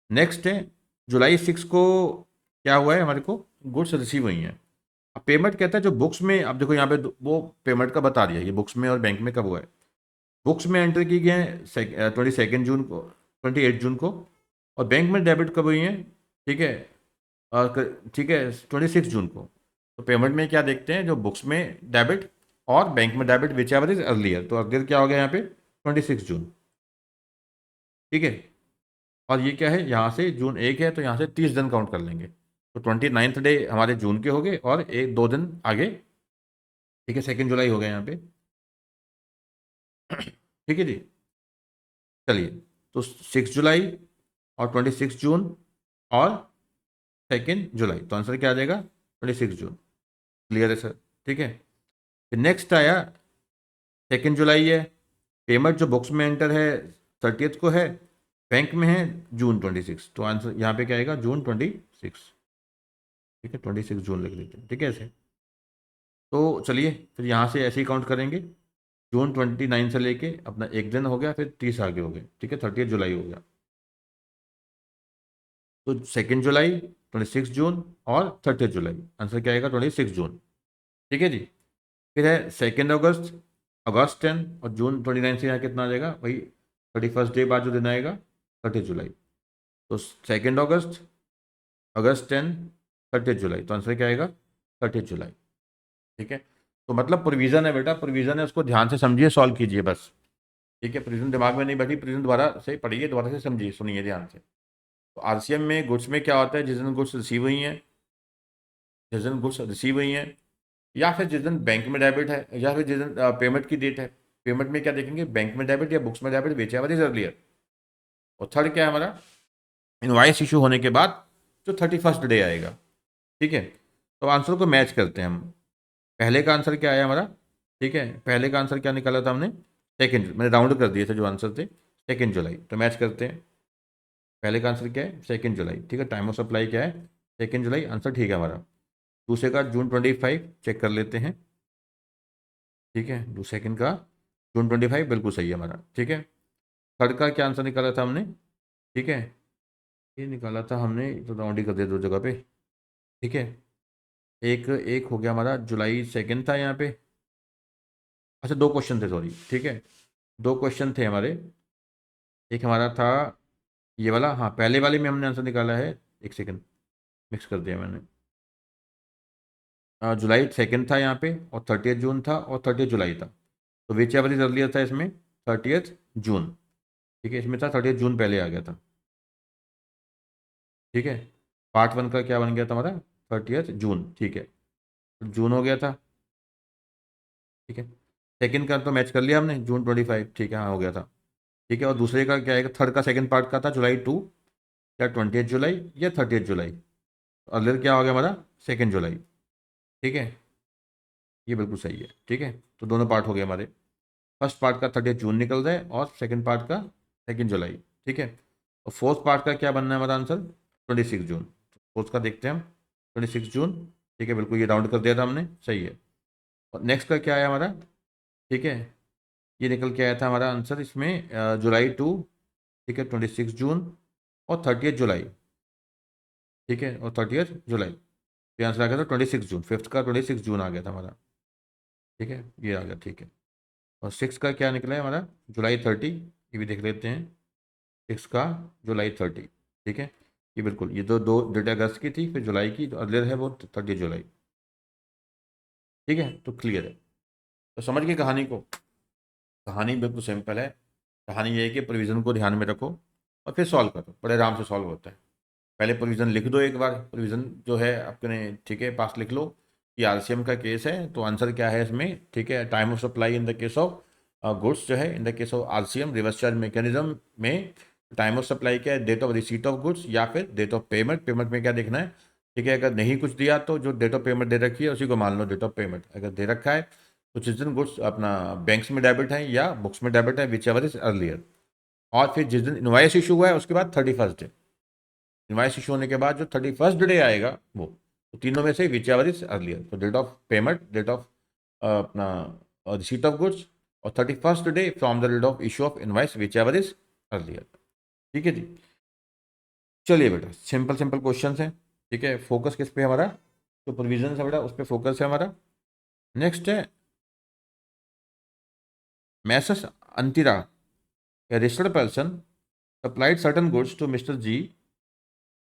नेक्स्ट है, जुलाई 6 को क्या हुआ है, हमारे को गुड्स रिसीव हुई हैं। अब पेमेंट कहता है जो बुक्स में, अब देखो यहाँ पे वो पेमेंट का बता दिया, ये बुक्स में और बैंक में कब हुआ है। बुक्स में एंटर की गई है 22 जून को, 28 जून को, और बैंक में डेबिट कब हुई है, ठीक है, ठीक है, 26 जून को। तो पेमेंट में क्या देखते हैं, जो बुक्स में डेबिट और बैंक में debit, whichever is earlier, तो अर्लियर क्या हो गया यहाँ पे, 26 जून। ठीक है, और ये क्या है, यहाँ से जून 1 है तो यहाँ से 30 दिन काउंट कर लेंगे, तो 29th डे हमारे जून के हो गए और एक 2 दिन आगे, ठीक है, 2 जुलाई हो गया यहाँ पे। ठीक है जी। चलिए, तो 6 जुलाई और 26 जून और 2 जुलाई, तो आंसर क्या आ जाएगा? 26 जून। क्लियर है सर? ठीक है। फिर नेक्स्ट आया 2 जुलाई है, पेमेंट जो बुक्स में एंटर है 30th को है, बैंक में है June 26, तो आंसर यहाँ पे क्या आएगा? June 26। ठीक है, 26 जून लिख देते हैं, ठीक है ऐसे। तो चलिए फिर यहाँ से ऐसे ही काउंट करेंगे, June 29 से लेके अपना एक दिन हो गया, फिर 30 आगे हो गए, ठीक है, 30th जुलाई हो गया। तो 2 जुलाई, 26 जून और 30th जुलाई, आंसर क्या आएगा? 26 जून। ठीक है जी। फिर है 2 अगस्त, अगस्त 10 और June 29 से यहाँ कितना आ जाएगा? वही 31st डे बाद जो दिन आएगा 30th जुलाई। तो 2 अगस्त, अगस्त 10, 30th जुलाई, तो आंसर क्या आएगा? 30th जुलाई। ठीक है। तो मतलब प्रोविजन है बेटा, प्रोविजन है, उसको ध्यान से समझिए, सॉल्व कीजिए बस। ठीक है, प्रोविजन दिमाग में नहीं बैठी, प्रोविजन दोबारा से पढ़िए, दोबारा से समझिए, सुनिए ध्यान से। तो आरसीएम में गुड्स में क्या होता है? जिस दिन गुड्स रिसीव हुई हैं, जिस दिन गुड्स रिसीव हुई हैं, या फिर जिस दिन बैंक में डेबिट है, या फिर जिस दिन पेमेंट की डेट है। पेमेंट में क्या देखेंगे? बैंक में डेबिट या बुक्स में debit, whichever is earlier. और थर्ड क्या है हमारा? इनवॉइस इशू होने के बाद जो 31st डे आएगा। ठीक है। तो आंसर को मैच करते हैं हम। पहले का आंसर क्या आया हमारा? ठीक है, पहले का आंसर क्या निकाला था हमने? सेकेंड, मैंने राउंड कर दिए थे जो आंसर थे, 2 जुलाई, तो मैच करते हैं। पहले का आंसर क्या है? 2 जुलाई। ठीक है, टाइम ऑफ सप्लाई क्या है? 2 जुलाई, आंसर ठीक है हमारा। दूसरे का June 25 चेक कर लेते हैं। ठीक है, सेकंड का June 25 बिल्कुल सही है हमारा। ठीक है। थर्ड का क्या आंसर निकाला था हमने? ठीक है, ये निकाला था हमने, तो राउंड ही कर दिया दो जगह पे। ठीक है, एक एक हो गया हमारा, जुलाई सेकंड था यहाँ पे। अच्छा, दो क्वेश्चन थे, सॉरी। ठीक है, दो क्वेश्चन थे हमारे। एक हमारा था ये वाला, हाँ, पहले वाले में हमने आंसर निकाला है, एक सेकंड, मिक्स कर दिया मैंने। जुलाई सेकंड था यहाँ पे, और 30th जून था, और 30th जुलाई था। तो विच एवर इज अर्लियर था इसमें? 30th जून। ठीक है, इसमें था 30th जून, पहले आ गया था। ठीक है, पार्ट वन का क्या बन गया था हमारा? 30th जून। ठीक है, जून हो गया था। ठीक है, सेकंड का तो मैच कर लिया हमने, June 25। ठीक है, हाँ हो गया था। ठीक है, और दूसरे का क्या है? थर्ड का सेकंड पार्ट का था July 2, या 20th जुलाई या 30th जुलाई। अर्लियर क्या हो गया हमारा? 2 जुलाई। ठीक है, ये बिल्कुल सही है। ठीक है, तो दोनों पार्ट हो गए हमारे। फर्स्ट पार्ट का 30th जून निकल रहा है, और सेकंड पार्ट का 2 जुलाई। ठीक है, और फोर्थ पार्ट का क्या बनना है हमारा आंसर? 26 जून। फोर्थ का देखते हैं हम, 26 जून। ठीक है, बिल्कुल ये राउंड कर दिया था हमने, सही है। और नेक्स्ट का क्या है हमारा? ठीक है, ये निकल के आया था हमारा आंसर इसमें, July 2। ठीक है, 26 जून और 30th जुलाई। ठीक है, और 30th जुलाई, ये आंसर आ गया था 26 जून। फिफ्थ का 26 जून आ गया था हमारा। ठीक है, ये आ गया। ठीक है, और सिक्स का क्या निकला है हमारा? July 30, ये भी देख लेते हैं। सिक्स का July 30। ठीक है, ये बिल्कुल, ये दो दो डेट अगस्त की थी, फिर जुलाई की जो अर्लियर है वो 30th जुलाई। ठीक है, तो क्लियर है, तो समझ गए कहानी को? कहानी बिल्कुल सिंपल है। कहानी ये है कि प्रोविज़न को ध्यान में रखो और फिर सॉल्व करो, बड़े आराम से सॉल्व होता है। पहले प्रोविज़न लिख दो एक बार, प्रोविज़न जो है अपने, ठीक है, पास लिख लो कि आरसीएम का केस है, तो आंसर क्या है इसमें? ठीक है, time of supply in the case of goods जो है, in the case of RCM reverse charge mechanism में टाइम ऑफ सप्लाई क्या है? Date of receipt of goods या फिर डेट ऑफ पेमेंट। पेमेंट में क्या देखना है? ठीक है, अगर नहीं कुछ दिया तो जो डेट ऑफ पेमेंट दे रखी है उसी को मान लो डेट ऑफ पेमेंट। अगर दे रखा है तो जिस दिन गुड्स अपना बैंक्स में डेबिट है या बुक्स में डेबिट है, विच एवर इज अर्लियर। और फिर जिस दिन इनवाइस इशू हुआ है उसके बाद 31st डे, इनवाइस इशू होने के बाद जो 31st डे आएगा वो, तो तीनों में से विच एवर इज अर्लियर। तो date of payment, date of अपना रिसीट ऑफ गुड्स, और 31st day from the date of issue of invoice, whichever is earlier. ठीक है जी। चलिए बेटा, सिंपल सिंपल क्वेश्चन है। ठीक है, फोकस किस पे है हमारा? तो प्रोविजन है बेटा, उस पर फोकस है हमारा। नेक्स्ट है मैसस अंतिरा, a registered person supplied certain goods to Mr. G,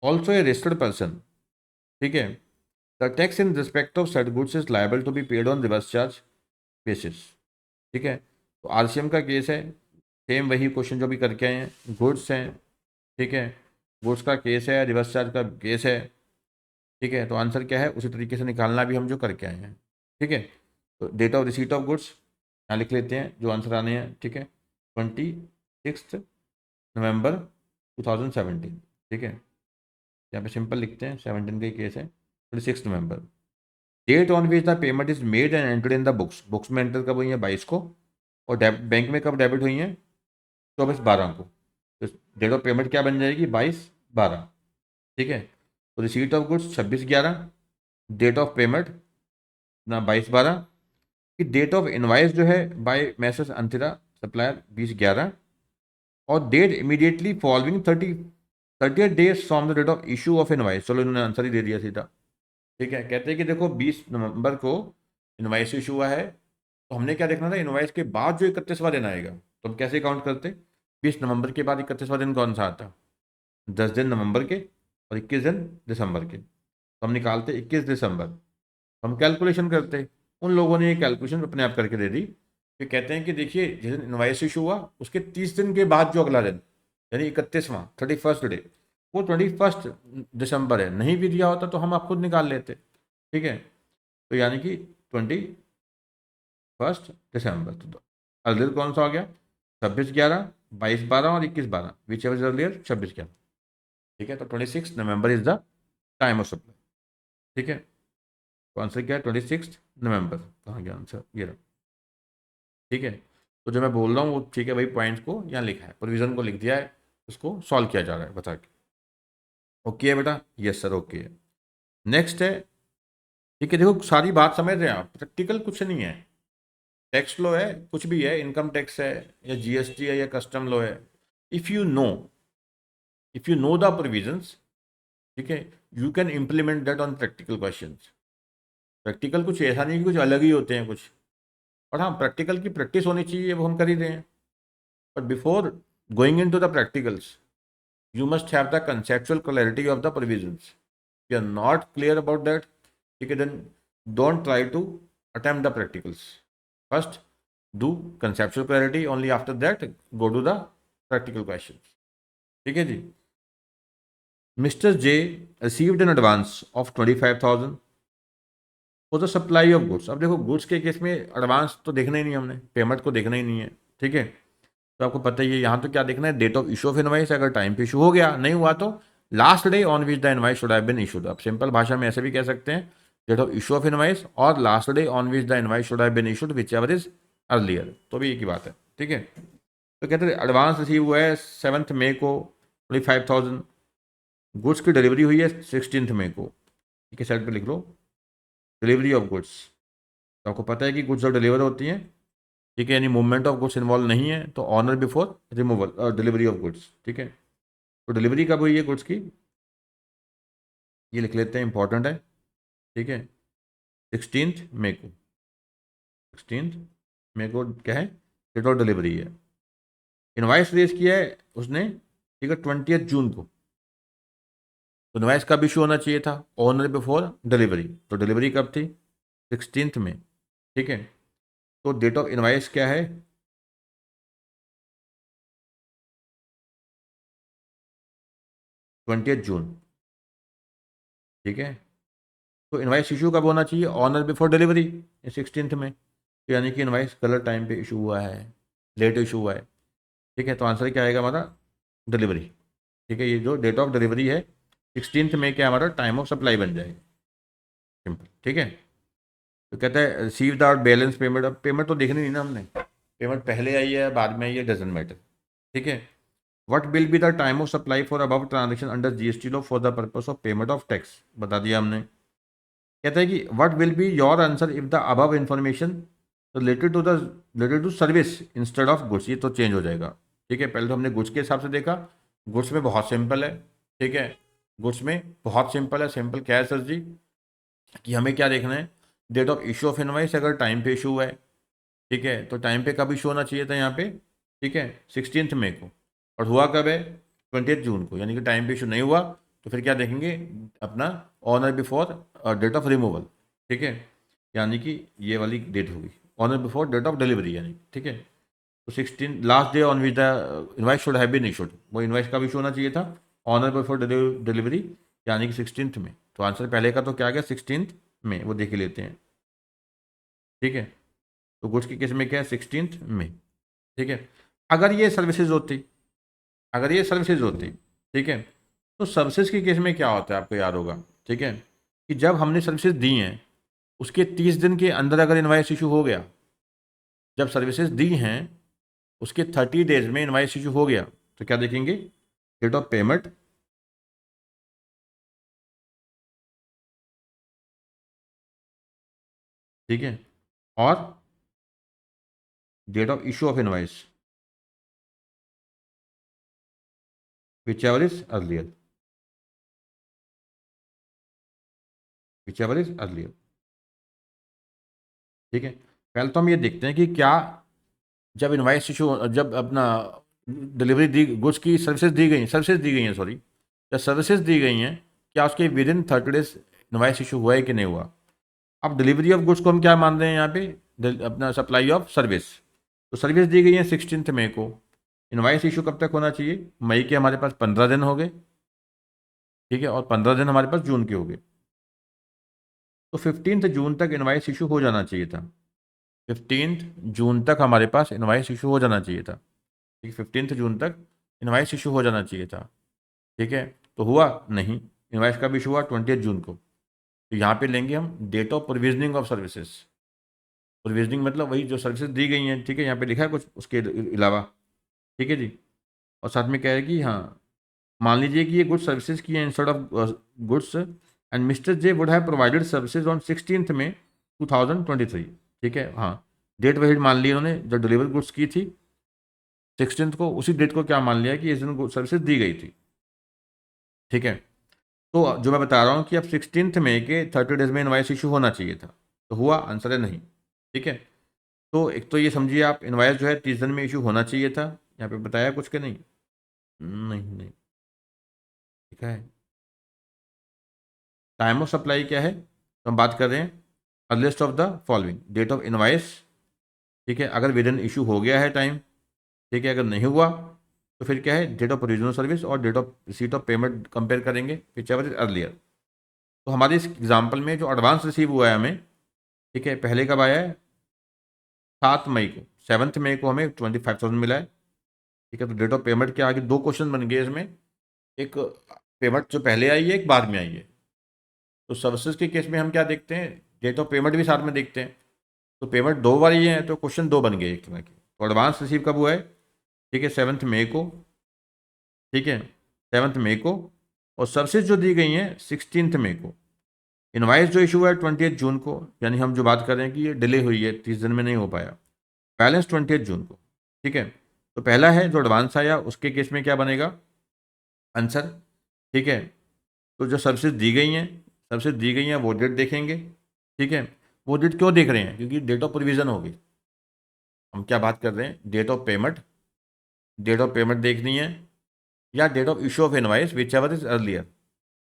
also a registered person. ठीक है, the tax in respect of said goods is liable to be paid on reverse charge basis. ठीक है, तो RCM का case है, same वही question जो भी करके आए हैं, गुड्स हैं। ठीक है, गुड्स का केस है, रिवर्स चार्ज का केस है। ठीक है, तो आंसर क्या है उसी तरीके से निकालना भी हम जो करके आए हैं। ठीक है, तो date of receipt of goods यहाँ लिख लेते हैं जो आंसर आने हैं। ठीक है, 26 नवंबर 2017। ठीक है, यहाँ पे सिंपल लिखते हैं, 17 का ही केस है। 26 November, date on which the payment is made and entered in the books. Books में एंटर कब हुई है 22 को, और बैंक में कब डेबिट हुई है 24/12 को। तो डेट ऑफ पेमेंट क्या बन जाएगी 22/12। ठीक है, तो receipt of goods 26/11, date of payment ना 22/12 की, डेट ऑफ इनवाइस जो है बाय मैसेज अंतिरा सप्लायर 20/11, और date immediately following 30 days from the date of issue of invoice. चलो इन्होंने आंसर ही दे दिया सीधा। ठीक है, कहते हैं कि देखो 20 नवंबर को इनवाइस इशू हुआ है, तो हमने क्या देखना था इनवाइस के बाद जो 31वां दिन आएगा, तो हम कैसे काउंट करते, 20 नवंबर के बाद 31वां दिन कौन सा आता, 10 दिन नवंबर के और 21 दिन दिसंबर के, तो हम निकालते 21 दिसंबर। हम कैलकुलेशन करते, उन लोगों ने ये कैलकुलेशन अपने आप करके दे दी कि कहते हैं कि देखिए जिस दिन इनवाइस इशू हुआ उसके 30 दिन के बाद जो अगला दिन यानी 31वां 31st डे, वो 21 दिसंबर है। नहीं भी दिया होता तो हम आप खुद निकाल लेते। ठीक है, तो यानी कि 21 दिसंबर, तो अर्लियर कौन सा हो गया 26/11, 22/12 और 21/12, विच एवर इज अर्लियर 26/11। ठीक है, तो 26 November is the time of supply. ठीक है, तो आंसर क्या है 26 नवंबर, कहाँ गया आंसर, ये रहा। ठीक है, तो जो मैं बोल रहा हूँ वो ठीक है भाई, पॉइंट्स को यहाँ लिखा है, प्रोविजन को लिख दिया है, उसको सॉल्व किया जा रहा है बता के। ओके है बेटा, यस सर ओके है। नेक्स्ट है, ठीक है देखो सारी बात समझ रहे हैं आप, प्रैक्टिकल कुछ नहीं है, टैक्स लॉ है कुछ भी है, इनकम टैक्स है या जीएसटी है या कस्टम लॉ है, if you know the provisions, ठीक है, you can implement that on practical questions. Practical कुछ ऐसा नहीं कि कुछ अलग ही होते हैं कुछ, और हाँ प्रैक्टिकल की प्रैक्टिस होनी चाहिए, वो हम कर ही रहे हैं। But before going into the practicals you must have the conceptual clarity of the provisions. If you are not clear about that, okay, then don't try to attempt the practicals. First do conceptual clarity, only after that go to the practical questions. ठीक है जी। Mr. J received an advance of 25,000 for the supply of goods। अब देखो goods के case में advance तो देखना ही नहीं हमने, पेमेंट को देखना ही नहीं है। ठीक है, तो आपको पता ही है यहाँ तो क्या देखना है, date of issue of invoice, अगर टाइम पे इशू हो गया, नहीं हुआ तो last day on which the invoice should have been issued. आप सिंपल भाषा में ऐसे भी कह सकते हैं, date of issue of invoice और last day on which the invoice should have been issued whichever is earlier, तो भी एक ही बात है। ठीक है, तो कहते हैं एडवांस रिसीव हुआ है 7 मई को 25,000, गुड्स की डिलीवरी हुई है 16 मई को। ठीक है, साइड पर लिख लो डिलीवरी ऑफ गुड्स, तो आपको पता है कि गुड्स जब डिलीवर होती हैं, ठीक है, यानी मूवमेंट ऑफ गुड्स इन्वॉल्व नहीं है, तो on or before removal delivery of goods. ठीक है, तो डिलीवरी कब हुई है गुड्स की, ये लिख लेते हैं, इंपॉर्टेंट है। ठीक है, 16 मई को, 16 मई को क्या है डेट ऑफ डिलीवरी है। इनवाइस रेज किया है उसने, ठीक है, 20 जून को, तो इनवाइस कब इशू होना चाहिए था ऑनर बिफोर डिलीवरी, तो डिलीवरी कब थी 16 में। ठीक है, तो डेट ऑफ इनवाइस क्या है 20 जून। ठीक है, तो इनवाइस इशू कब होना चाहिए ऑनर बिफोर डिलीवरी 16 में, तो यानी कि इनवाइस गलत टाइम पे इशू हुआ है, लेट इशू हुआ है। ठीक है, तो आंसर क्या आएगा हमारा डिलीवरी। ठीक है, ये जो डेट ऑफ डिलीवरी है 16 में क्या हमारा टाइम ऑफ सप्लाई बन जाएगा, सिंपल। ठीक है, तो कहता है रिसीव द बैलेंस पेमेंट। अब पेमेंट तो देखनी नहीं ना हमने, पेमेंट पहले आई है बाद में आई है, डजेंट मैटर। ठीक है, what will be the time of supply for above transaction under GST law for the purpose of payment of tax, बता दिया हमने। कहता है कि what will be your answer if the above information related to service instead of goods, ये तो change हो जाएगा। ठीक है, पहले तो हमने गुड्स के हिसाब से देखा, गुड्स में बहुत सिंपल है। ठीक है, गुड्स में बहुत सिंपल है, सिंपल क्या है सर जी कि हमें क्या देखना है, date of issue of invoice, अगर टाइम पे इशू हुआ है, ठीक है, तो टाइम पे कब इशू होना चाहिए था यहाँ पे, ठीक है 16 मई को, और हुआ कब है 20 जून को, यानी कि टाइम पे इशू नहीं हुआ, तो फिर क्या देखेंगे अपना on or before date of removal. ठीक है, यानी कि ये वाली डेट होगी on or before date of delivery, यानी ठीक है, तो 16 last day on which the invoice should have been issued, वो इनवाइस कब इशू होना चाहिए था ऑनर बिफोर डिलीवरी, यानी कि 16 में। तो आंसर पहले का तो क्या आ गया 16th में, वो देख ही लेते हैं। ठीक है, तो गुड्स की केस में क्या है 16th में। ठीक है, अगर ये सर्विसेज होती, अगर ये सर्विसेज होती, ठीक है, तो सर्विसेज की केस में क्या होता है आपको याद होगा। ठीक है, कि जब हमने सर्विसेज दी हैं उसके 30 दिन के अंदर अगर इनवाइस इशू हो गया, जब सर्विसेज दी हैं उसके 30 डेज में इनवाइस इशू हो गया, तो क्या देखेंगे, डेट ऑफ पेमेंट, ठीक है, और date of issue of invoice, whichever is earlier, whichever is earlier. ठीक है, पहले तो हम ये देखते हैं कि क्या जब इनवाइस इशू, जब अपना डिलीवरी दी, गुड्स की सर्विसेज दी गई हैं सॉरी, जब सर्विसेज दी गई हैं, क्या उसके with in 30 days invoice issue हुआ है कि नहीं हुआ। अब डिलीवरी ऑफ गुड्स को हम क्या मान रहे हैं यहाँ पे, अपना सप्लाई ऑफ सर्विस, तो सर्विस दी गई है 16 मई को, इनवाइस इशू कब तक होना चाहिए, मई के हमारे पास 15 दिन हो गए, ठीक है, और 15 दिन हमारे पास जून के हो गए, तो 15 जून तक इनवाइस इशू हो जाना चाहिए था। 15 जून तक हमारे पास इनवाइस इशू हो जाना चाहिए था। ठीक, 15 जून तक इनवाइस इशू हो जाना चाहिए था। ठीक है, तो हुआ नहीं, इनवाइस कब इशू हुआ 20 जून को, तो यहाँ पे लेंगे हम date of provisioning of services. Provisioning मतलब वही जो सर्विसेज दी गई हैं, ठीक है, यहाँ पे लिखा है कुछ उसके अलावा। ठीक है जी, और साथ में क्या है कि हाँ, मान लीजिए कि ये गुड्स सर्विसेज की है instead of goods, and mister J would have provided services on 16 में 2023। ठीक है, हाँ, डेट वही मान ली उन्होंने जब डिलीवर गुड्स की थी 16 को, उसी डेट को क्या मान लिया कि इस दिन सर्विसेज दी गई थी। ठीक है, तो जो मैं बता रहा हूँ कि अब 16 मई के 30 डेज में इनवाइस इशू होना चाहिए था, तो हुआ, आंसर है नहीं। ठीक है, तो एक तो ये समझिए आप, इनवाइस जो है 30 दिन में इशू होना चाहिए था, यहाँ पे बताया कुछ के नहीं, नहीं नहीं। ठीक है, टाइम ऑफ सप्लाई क्या है, तो हम बात कर रहे हैं earliest of the following, date of invoice. ठीक है, अगर विद इन इशू हो गया है टाइम, ठीक है, अगर नहीं हुआ तो फिर क्या है, डेट ऑफ ओरिजिनल सर्विस और date of receipt of payment compare करेंगे, विच एवर इज अर्लियर। तो हमारे इस एग्जाम्पल में जो एडवांस रिसीव हुआ है हमें, ठीक है, पहले कब आया है 7 मई को, 7 मई को हमें 25,000 मिला है। ठीक है, तो डेट ऑफ पेमेंट के आगे दो क्वेश्चन बन गए इसमें, एक पेमेंट जो पहले आई है, एक बाद में आई है। तो सर्विसेज के केस में हम क्या देखते हैं, डेट ऑफ पेमेंट भी साथ में देखते हैं, तो पेमेंट दो बार ही है, तो क्वेश्चन दो बन गए एक तरह के। तो एडवांस रिसीव कब हुआ है, ठीक है 7 मई को, ठीक है 7 मई को, और सर्विसेज जो दी गई हैं 16 मई को। इनवाइस जो इशू हुआ है 20 जून को, यानी हम जो बात कर रहे हैं कि ये डिले हुई है, 30 दिन में नहीं हो पाया, बैलेंस 20 जून को। ठीक है, तो पहला है जो एडवांस आया, उसके केस में क्या बनेगा आंसर। ठीक है, तो जो सर्विसेज दी गई हैं, सर्विसेज दी गई हैं वो डेट देखेंगे। ठीक है, वो डेट क्यों देख रहे हैं, क्योंकि डेट ऑफ प्रोविजन होगी। हम क्या बात कर रहे हैं, date of payment, date of payment देखनी है, या date of issue of invoice whichever is earlier.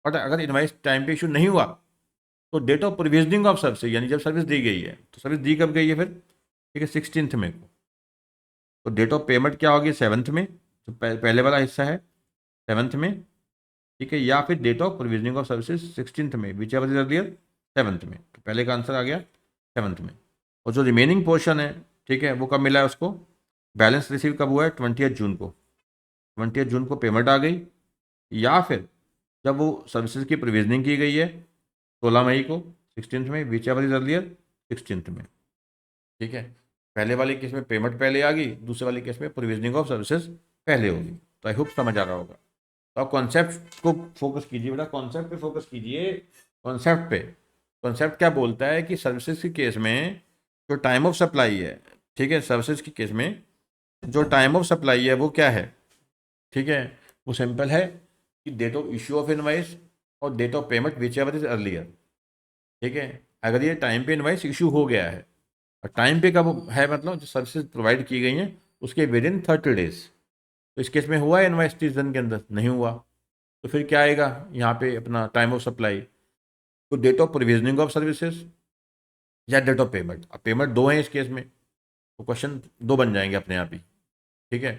But अगर इनवाइस टाइम पे इशू नहीं हुआ, तो date of provisioning of service, यानी जब सर्विस दी गई है, तो सर्विस दी कब गई है फिर, ठीक है 16 मई को, तो डेट ऑफ पेमेंट क्या होगी 7 में, तो पहले वाला हिस्सा है 7 में। ठीक है, या फिर date of provisioning of services 16 में, विच एवर इज अर्लियर 7 में, तो पहले का आंसर आ गया 7 में। और जो रिमेनिंग पोर्शन है, ठीक है, वो कब मिला है उसको, बैलेंस रिसीव कब हुआ है 20 जून को, 20 जून को पेमेंट आ गई, या फिर जब वो सर्विसेज की प्रोविजनिंग की गई है 16 मई को, 16 में, विच एवर इज अर्लियर 16 में। ठीक है, पहले वाले केस में पेमेंट पहले आ गई, दूसरे वाले केस में प्रोविजनिंग ऑफ सर्विसेज पहले होगी। तो आई होप समझ आ रहा होगा। तो आप कॉन्सेप्ट को फोकस कीजिए बेटा, कॉन्सेप्ट पे फोकस कीजिए, कॉन्सेप्ट पे। कॉन्सेप्ट क्या बोलता है कि सर्विसेज के केस में जो टाइम ऑफ सप्लाई है, ठीक है, सर्विसेज के केस में जो टाइम ऑफ सप्लाई है वो क्या है, ठीक है, वो सिंपल है कि date of issue of invoice और date of payment whichever is earlier. ठीक है, अगर ये टाइम पे इनवाइस इशू हो गया है, और टाइम पे कब है, मतलब जो सर्विसेज प्रोवाइड की गई हैं उसके विद इन 30 डेज, तो इस केस में हुआ है इनवाइस 30 दिन के अंदर, नहीं हुआ, तो फिर क्या आएगा यहाँ पे अपना टाइम ऑफ सप्लाई, तो date of provisioning of services या डेट ऑफ पेमेंट। अब पेमेंट दो हैं इस केस में, तो क्वेश्चन दो बन जाएंगे अपने आप ही। ठीक है,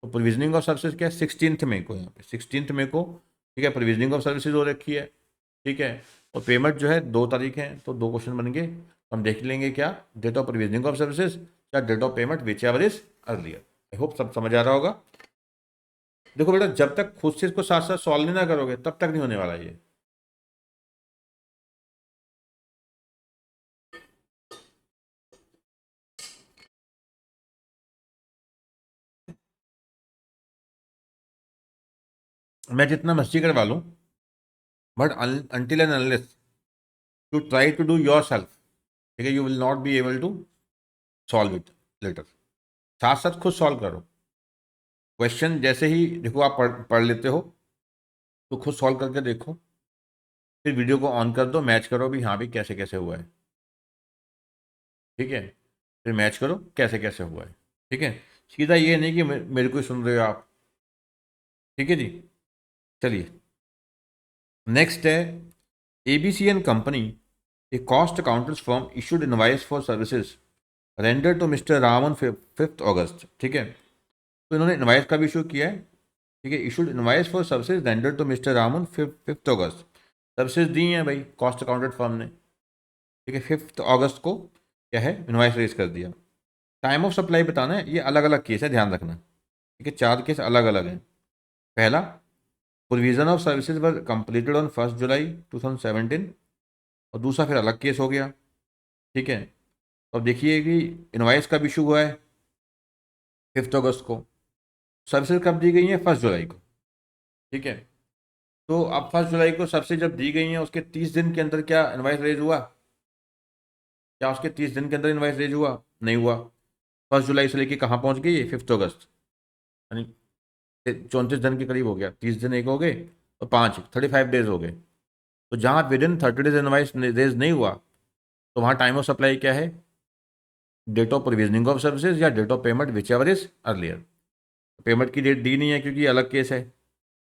तो प्रोविजनिंग ऑफ सर्विसेज क्या है 16 मई को, यहाँ पे 16 मई को, ठीक है, प्रोविजनिंग ऑफ सर्विसेज हो रखी है, ठीक है। और पेमेंट जो है 2 तारीख है, तो 2 क्वेश्चन बन गए। हम देख लेंगे क्या, date of provisioning of services या date of payment whichever is earlier. I hope सब समझ आ रहा होगा। देखो बेटा, जब तक खुद से इसको साथ साथ सॉल्व नहीं ना करोगे तब तक नहीं होने वाला ये। मैं जितना मर्जी करवा लूँ, but until and unless you try to do yourself, ठीक है, you will not be able to solve it later. साथ साथ खुद सॉल्व करो। क्वेश्चन जैसे ही देखो आप पढ़ लेते हो तो खुद सॉल्व करके देखो, फिर वीडियो को ऑन कर दो, मैच करो भी, हाँ भी कैसे कैसे हुआ है। ठीक है, फिर मैच करो कैसे कैसे हुआ है। ठीक है, सीधा ये नहीं कि मेरे को ही सुन रहे हो आप। ठीक है जी, चलिए नेक्स्ट है, ABC and company, a cost accountants firm issued invoice for services render to mister Ram on 5 August. ठीक है, तो इन्होंने इनवाइस का भी इशू किया है। ठीक है, issued invoice for services render to mister Ram on 5 August. Services दी हैं भाई कॉस्ट अकाउंटेंट फर्म ने। ठीक है, 5 अगस्त को क्या है, इनवाइस रेज कर दिया। टाइम ऑफ सप्लाई बताना है, ये अलग अलग केस है, ध्यान रखना। ठीक है, 4 केस अलग अलग हैं। पहला, provision of services were completed on 1 जुलाई 2017, और दूसरा फिर अलग केस हो गया। ठीक है, तो अब देखिए कि इनवाइस कब इशू हुआ है, 5 अगस्त को। सर्विसेज कब दी गई है, 1 जुलाई को। ठीक है, तो अब 1 जुलाई को सबसे जब दी गई है उसके 30 दिन के अंदर क्या इनवाइस रेज हुआ, क्या उसके 30 दिन के अंदर इनवाइस रेज हुआ, नहीं हुआ। 1 जुलाई से लेके कहाँ पहुँच गई, 5 अगस्त, यानी 34 दिन के करीब हो गया। 30 दिन एक हो गए और 5, 35 डेज हो गए। तो जहाँ within 30 days invoice raise नहीं हुआ, तो वहाँ टाइम ऑफ सप्लाई क्या है, date of provisioning of services या date of payment whichever is earlier. Payment की डेट दी नहीं है क्योंकि ये अलग केस है।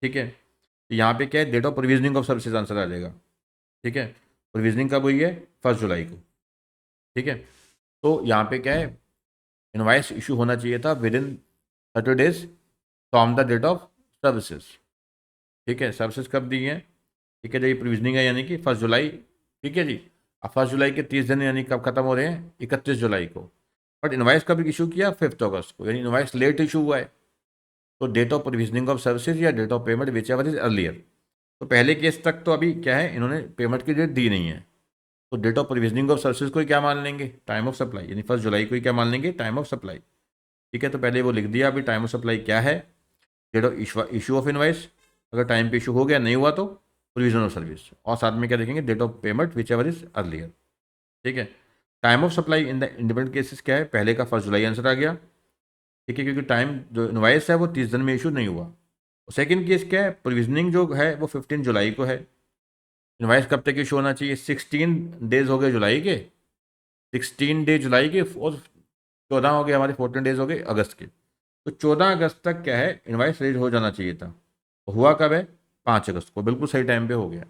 ठीक है, तो यहाँ पे क्या है, date of provisioning of services answer आ जाएगा। ठीक है, प्रोविजनिंग कब हुई है, 1 जुलाई को। ठीक है, तो यहाँ पे क्या है, इनवाइस इशू होना चाहिए था within 30 days from the date of services. ठीक है, सर्विसेज कब दी है, ठीक है जी, प्रोविजनिंग है यानी कि 1 जुलाई। ठीक है जी, अब 1 जुलाई के 30 दिन यानी कब खत्म हो रहे हैं, 31 जुलाई को। बट इनवाइस कब इशू किया, 5 अगस्त को, यानी इनवाइस लेट इशू हुआ है। तो date of provisioning of services या date of payment whichever is earlier. तो पहले केस तक तो अभी क्या है, इन्होंने पेमेंट की डेट दी नहीं है, तो date of provisioning of services को ही क्या मान लेंगे, टाइम ऑफ सप्लाई, यानी 1 जुलाई को ही क्या मान लेंगे, टाइम ऑफ सप्लाई। ठीक है, तो पहले वो लिख दिया अभी टाइम ऑफ सप्लाई क्या है, date of issue of invoice, अगर टाइम पे इशू हो गया, नहीं हुआ तो प्रोविजन ऑफ सर्विस, और साथ में क्या देखेंगे, date of payment whichever is earlier. ठीक है, time of supply in the independent cases क्या है, पहले का 1 जुलाई आंसर आ गया। ठीक है, क्योंकि टाइम जो इनवाइस है वो 30 दिन में इशू नहीं हुआ। सेकेंड केस क्या है, प्रोविजनिंग जो है वो 15 जुलाई को है। इनवाइस कब तक इशू होना चाहिए, 16 डेज हो गए जुलाई के, 16 डे जुलाई के, और 14 हो गए हमारे, 14 डेज हो गए अगस्त के। तो 14 अगस्त तक क्या है, इनवाइस रेज हो जाना चाहिए था। तो हुआ कब है, 5 अगस्त को, बिल्कुल सही टाइम पे हो गया।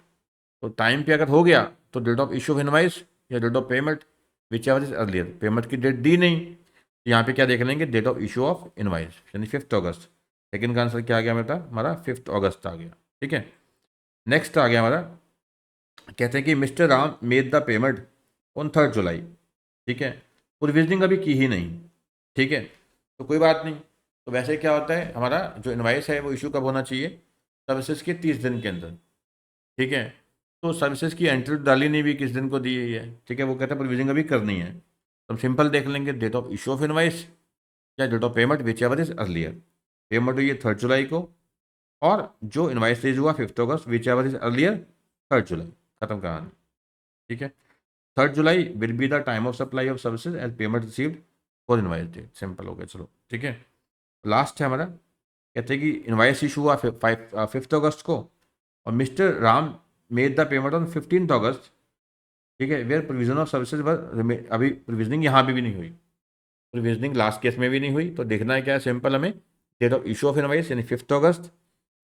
तो टाइम पे अगर हो गया तो date of issue of invoice या date of payment whichever is earlier, payment की डेट दी नहीं, तो यहाँ पे क्या देख लेंगे, date of issue of invoice यानी 5 अगस्त। सेकेंड का आंसर क्या आ गया मेरा, हमारा 5 अगस्त आ गया। ठीक है, नेक्स्ट आ गया हमारा, कहते हैं कि mister Ram made the payment on 3 जुलाई। ठीक है, प्रोविजनिंग अभी की ही नहीं। ठीक है, तो कोई बात नहीं। तो वैसे क्या होता है, हमारा जो इनवाइस है वो इशू कब होना चाहिए, सर्विसेज के 30 दिन के अंदर। ठीक है, तो सर्विसेज की एंट्री डाली नहीं भी किस दिन को दी गई है। ठीक है, वो कहते हैं प्रोविजनिंग अभी करनी है, तो हम सिंपल देख लेंगे, date of issue of invoice या date of payment whichever is earlier. Payment हुई है 3 जुलाई को, और जो इनवाइस रेज हुआ 5 अगस्त, whichever is earlier 3 July, खत्म कहानी। ठीक है, 3 July will be the time of supply of services as payment received for invoice date. Simple हो गया, चलो ठीक है। लास्ट है हमारा, कहते हैं कि इनवाइस इशू हुआ 5 अगस्त को, और mister Ram made the payment on 15 अगस्त। ठीक है, वेयर प्रोविजन ऑफ सर्विसेज पर अभी प्रोविजनिंग यहाँ भी नहीं हुई, प्रोविजनिंग लास्ट केस में भी नहीं हुई। तो देखना है क्या है, सिंपल हमें date of issue of invoice यानी 5 अगस्त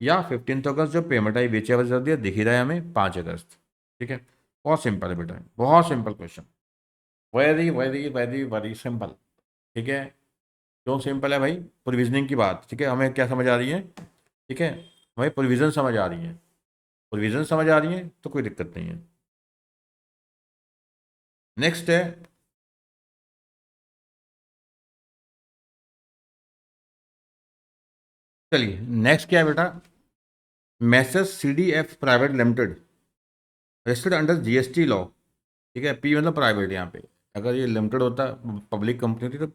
या 15 अगस्त जो पेमेंट आई बेचे एवर दिया, दिख ही रहा है हमें 5 अगस्त। ठीक है, बहुत सिंपल है बेटा, बहुत simple question, very very very very simple. ठीक है, क्यों सिंपल है भाई, प्रोविजनिंग की बात। ठीक है, हमें क्या समझ आ रही है, ठीक है, हमें प्रोविजन समझ आ रही है। प्रोविजन समझ आ रही है तो कोई दिक्कत नहीं है। नेक्स्ट है चलिए नेक्स्ट क्या है बेटा, message CDF private limited registered under GST law. ठीक है, पी मतलब प्राइवेट यहाँ पे, अगर ये लिमिटेड होता पब्लिक कंपनी होती तो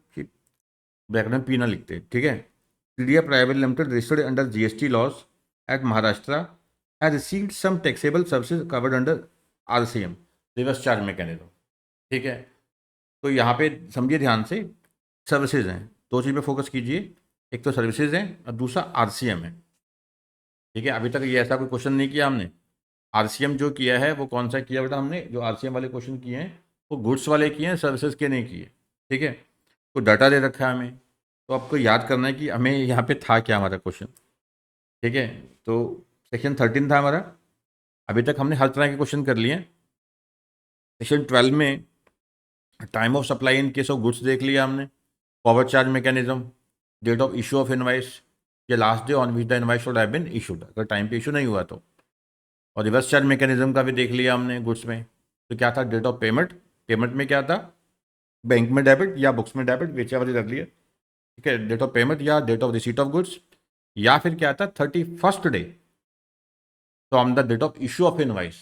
ब्रैकेट में पी ना लिखते। ठीक है, CDF private limited registered under GST laws at Maharashtra has received some taxable services covered under RCM reverse charge mechanism. ठीक है, तो यहाँ पे समझिए ध्यान से, सर्विसेज हैं, दो चीज़ पे फोकस कीजिए, एक तो सर्विसेज हैं और दूसरा RCM है। ठीक है, अभी तक ये ऐसा कोई क्वेश्चन नहीं किया हमने। RCM जो किया है वो कौन सा किया बेटा हमने, जो RCM वाले क्वेश्चन किए हैं वो गुड्स वाले किए हैं, सर्विसेज के नहीं किए। ठीक है, तो डाटा दे रखा है हमें, तो आपको याद करना है कि हमें यहाँ पे था क्या हमारा क्वेश्चन। ठीक है, तो सेक्शन 13 था हमारा, अभी तक हमने हर तरह के क्वेश्चन कर लिए। सेक्शन 12 में time of supply in case of goods देख लिया हमने, forward charge mechanism, date of issue of invoice, या last day on which the invoice should have been issued, अगर टाइम पे इशू नहीं हुआ तो। और रिवर्स चार्ज मैकेनिज्म का भी देख लिया हमने गुड्स में, तो क्या था, डेट ऑफ पेमेंट, पेमेंट में क्या था, बैंक में डेबिट या बुक्स में डेबिट, विचएवर रख लिया। ठीक है, डेट ऑफ पेमेंट या date of receipt of goods, या फिर क्या था 31st day from the date of issue of invoice.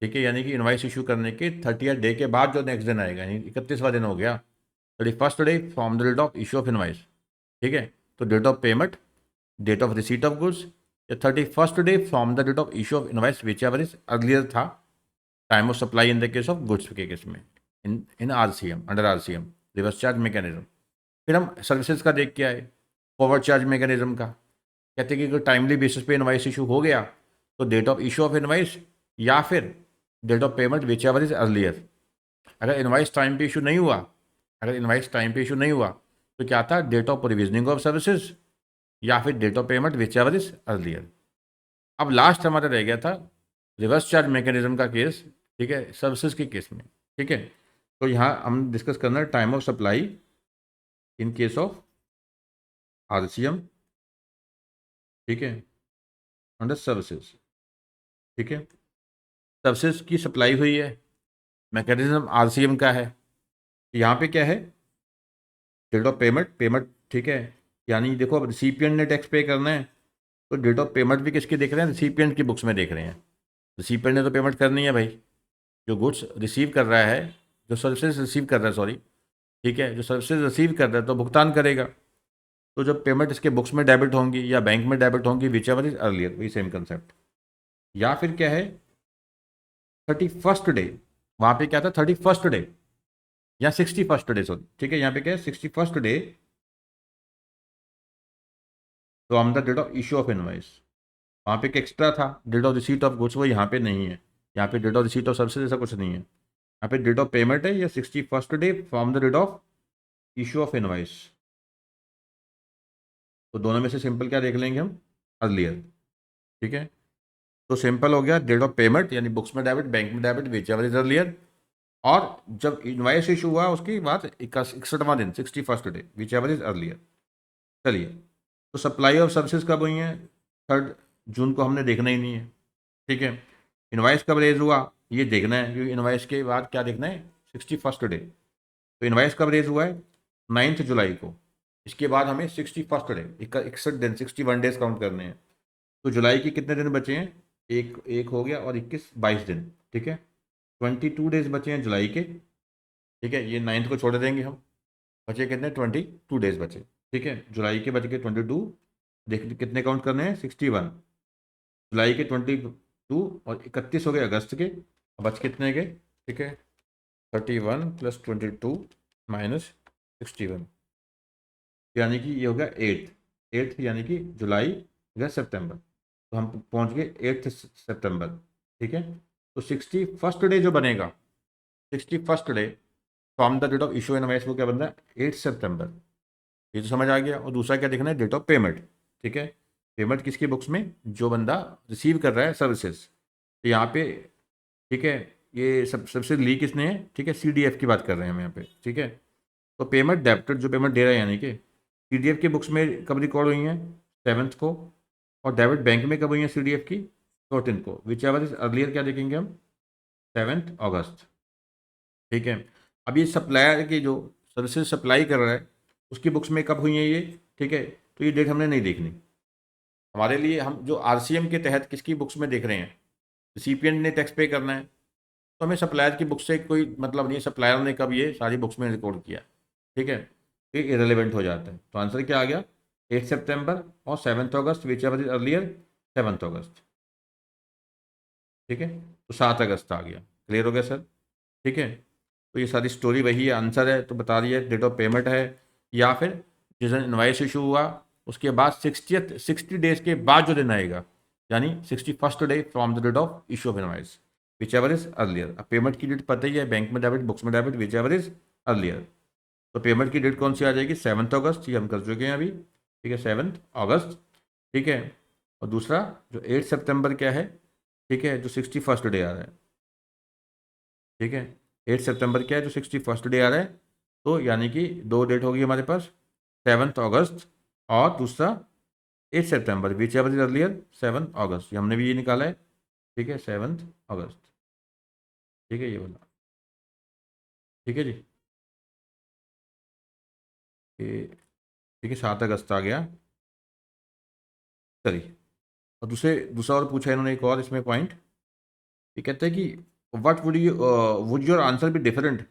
ठीक है, यानी कि इनवाइस इशू करने के 30th डे के बाद जो नेक्स्ट दिन आएगा, यानी 31वां दिन हो गया, 31st day from the date of issue of invoice. ठीक है, तो date of payment, date of receipt of goods, या 31st day from the date of issue of invoice whichever is earlier था time of supply in the case of goods के case में, in RCM, under RCM reverse charge mechanism. फिर हम services का देख के आए, फॉरवर्ड चार्ज मैकेनिज्म का, कहते हैं कि अगर टाइमली बेसिस पे इनवाइस इशू हो गया तो date of issue of invoice या फिर date of payment whichever is earlier. अगर इनवाइस टाइम पे इशू नहीं हुआ, अगर इनवाइस टाइम पे इशू नहीं हुआ तो क्या था, date of provisioning of services या फिर date of payment whichever is earlier. अब लास्ट हमारा रह गया था रिवर्स चार्ज मैकेनिज्म का केस। ठीक है, सर्विसेज के केस में। ठीक है, तो यहाँ हम डिस्कस करना है time of supply in case of RCM। ठीक है, अंडर सर्विसेज। ठीक है, सर्विसेज की सप्लाई हुई है, मैकेनिज्म RCM का है, यहाँ पे क्या है, डेट ऑफ पेमेंट, पेमेंट। ठीक है, यानी देखो अब रिसिपिएंट ने टैक्स पे करना है, तो डेट ऑफ पेमेंट भी किसकी देख रहे हैं, रिसिपिएंट की बुक्स में देख रहे हैं। रिसिपिएंट ने तो पेमेंट करनी है भाई, जो गुड्स रिसीव कर रहा है, जो सर्विसेज रिसीव कर रहा है, सॉरी। ठीक है, जो सर्विसेज रिसीव कर रहा है तो भुगतान करेगा, तो जब पेमेंट इसके बुक्स में डेबिट होंगी या बैंक में डेबिट होंगी, विच एवर इज अर्लियर, वही सेम कंसेप्ट। या फिर क्या है 31st डे, वहाँ पे क्या था 31st डे या 61st डे, सॉरी। ठीक है, यहाँ पे क्या है 61st day from the date of issue of invoice. वहाँ पे एक एक्स्ट्रा था date of receipt of goods, वो यहाँ पे नहीं है। यहाँ पे date of receipt of services ऐसा कुछ नहीं है, यहाँ पे डेट ऑफ पेमेंट है या 61st day from the date of issue of invoice. तो दोनों में से सिंपल क्या देख लेंगे हम, अर्लियर। ठीक है, तो सिंपल हो गया डेट ऑफ पेमेंट यानी बुक्स में डेबिट, बैंक में debit, whichever is earlier. और जब इनवाइस इशू हुआ उसके बाद 61वां दिन 61st day, which ever is earlier. चलिए, तो सप्लाई ऑफ सर्विसेज कब हुई हैं, 3 जून को हमने देखना ही नहीं है। ठीक है, इनवाइस कब रेज हुआ ये देखना है, क्योंकि इनवाइस के बाद क्या देखना है 61st डे। तो इनवाइस कब रेज हुआ है 9 जुलाई को, इसके बाद हमें 61st डे 61 दिन 61 डेज काउंट करने हैं। तो जुलाई के कितने दिन बचे हैं, एक एक हो गया और 21 22 दिन। ठीक है, 22 डेज बचे हैं जुलाई के। ठीक है, ये 9th को छोड़ देंगे हम, बचे कितने 22 डेज बचे। ठीक है, जुलाई के बच के 22, देख कितने काउंट करने हैं 61, जुलाई के 22 और 31 हो गए अगस्त के, अब बच कितने गए। ठीक है, 31 + 22 - 61, यानी कि ये हो गया 8 यानी कि जुलाई अगस्त सितंबर, तो हम पहुंच गए 8 सितंबर। ठीक है, तो 61st डे जो बनेगा, 61st day from the date of issue invoice, वो क्या बनता है 8 सितंबर। ये तो समझ आ गया। और दूसरा क्या देखना है, डेट ऑफ पेमेंट। ठीक है, पेमेंट किसकी बुक्स में, जो बंदा रिसीव कर रहा है सर्विसेज, तो यहाँ पे ठीक है, ये सबसे ली किसने है, ठीक है CDF की बात कर रहे हैं हम यहाँ पे। ठीक है, तो पेमेंट डेबिटर जो पेमेंट दे रहा है, यानी कि CDF की बुक्स में कब रिकॉर्ड हुई हैं 7th को, और डेबिट बैंक में कब हुई है CDF की 14 को, विच एवर इज अर्लियर क्या देखेंगे हम, 7 अगस्त। ठीक है, अब ये सप्लायर की जो सर्विसेज सप्लाई कर रहा है उसकी बुक्स में कब हुई है ये, ठीक है, तो ये डेट हमने नहीं देखनी हमारे लिए। हम जो आरसीएम के तहत किसकी बुक्स में देख रहे हैं, रिसिपिएंट ने टैक्स पे करना है, तो हमें सप्लायर की बुक से कोई मतलब नहीं, सप्लायर ने कब ये सारी बुक्स में रिकॉर्ड किया, ठीक है, ये इरेलीवेंट हो जाता है। तो आंसर क्या आ गया, 8 सितंबर और 7 अगस्त, विच एवर इज अर्लियर 7 अगस्त। ठीक है, तो 7 अगस्त आ गया। क्लियर हो गया सर? ठीक है, तो ये सारी स्टोरी वही है, आंसर है तो बता दिए, डेट ऑफ पेमेंट है, या फिर जिस दिन इन्वाइस इशू हुआ उसके बाद 60 डेज के बाद जो दिन आएगा, यानी 61st day from the date of issue of invoice, whichever is earlier. अब पेमेंट की डेट पता ही है, बैंक में डेबिट, बुक्स में debit, whichever is earlier. तो पेमेंट की डेट कौन सी आ जाएगी, 7 अगस्त, ये हम कर चुके हैं अभी। ठीक है, 7 अगस्त। ठीक है, और दूसरा जो 8 सितंबर क्या है, ठीक है, जो 61st डे आ रहा है। ठीक है, 8 सितंबर क्या है, जो 61st डे आ रहा है, तो यानी कि दो डेट होगी हमारे पास, 7 अगस्त और दूसरा 8 सितंबर, विच एवर इज अर्लियर 7 अगस्त, ये हमने भी ये निकाला है। ठीक है, 7 अगस्त। ठीक है, ये बोला। ठीक है जी, ये ठीक है, 7 अगस्त आ गया। चलिए, और दूसरा और पूछा इन्होंने एक और इसमें पॉइंट, ये कहते हैं कि what would your answer be different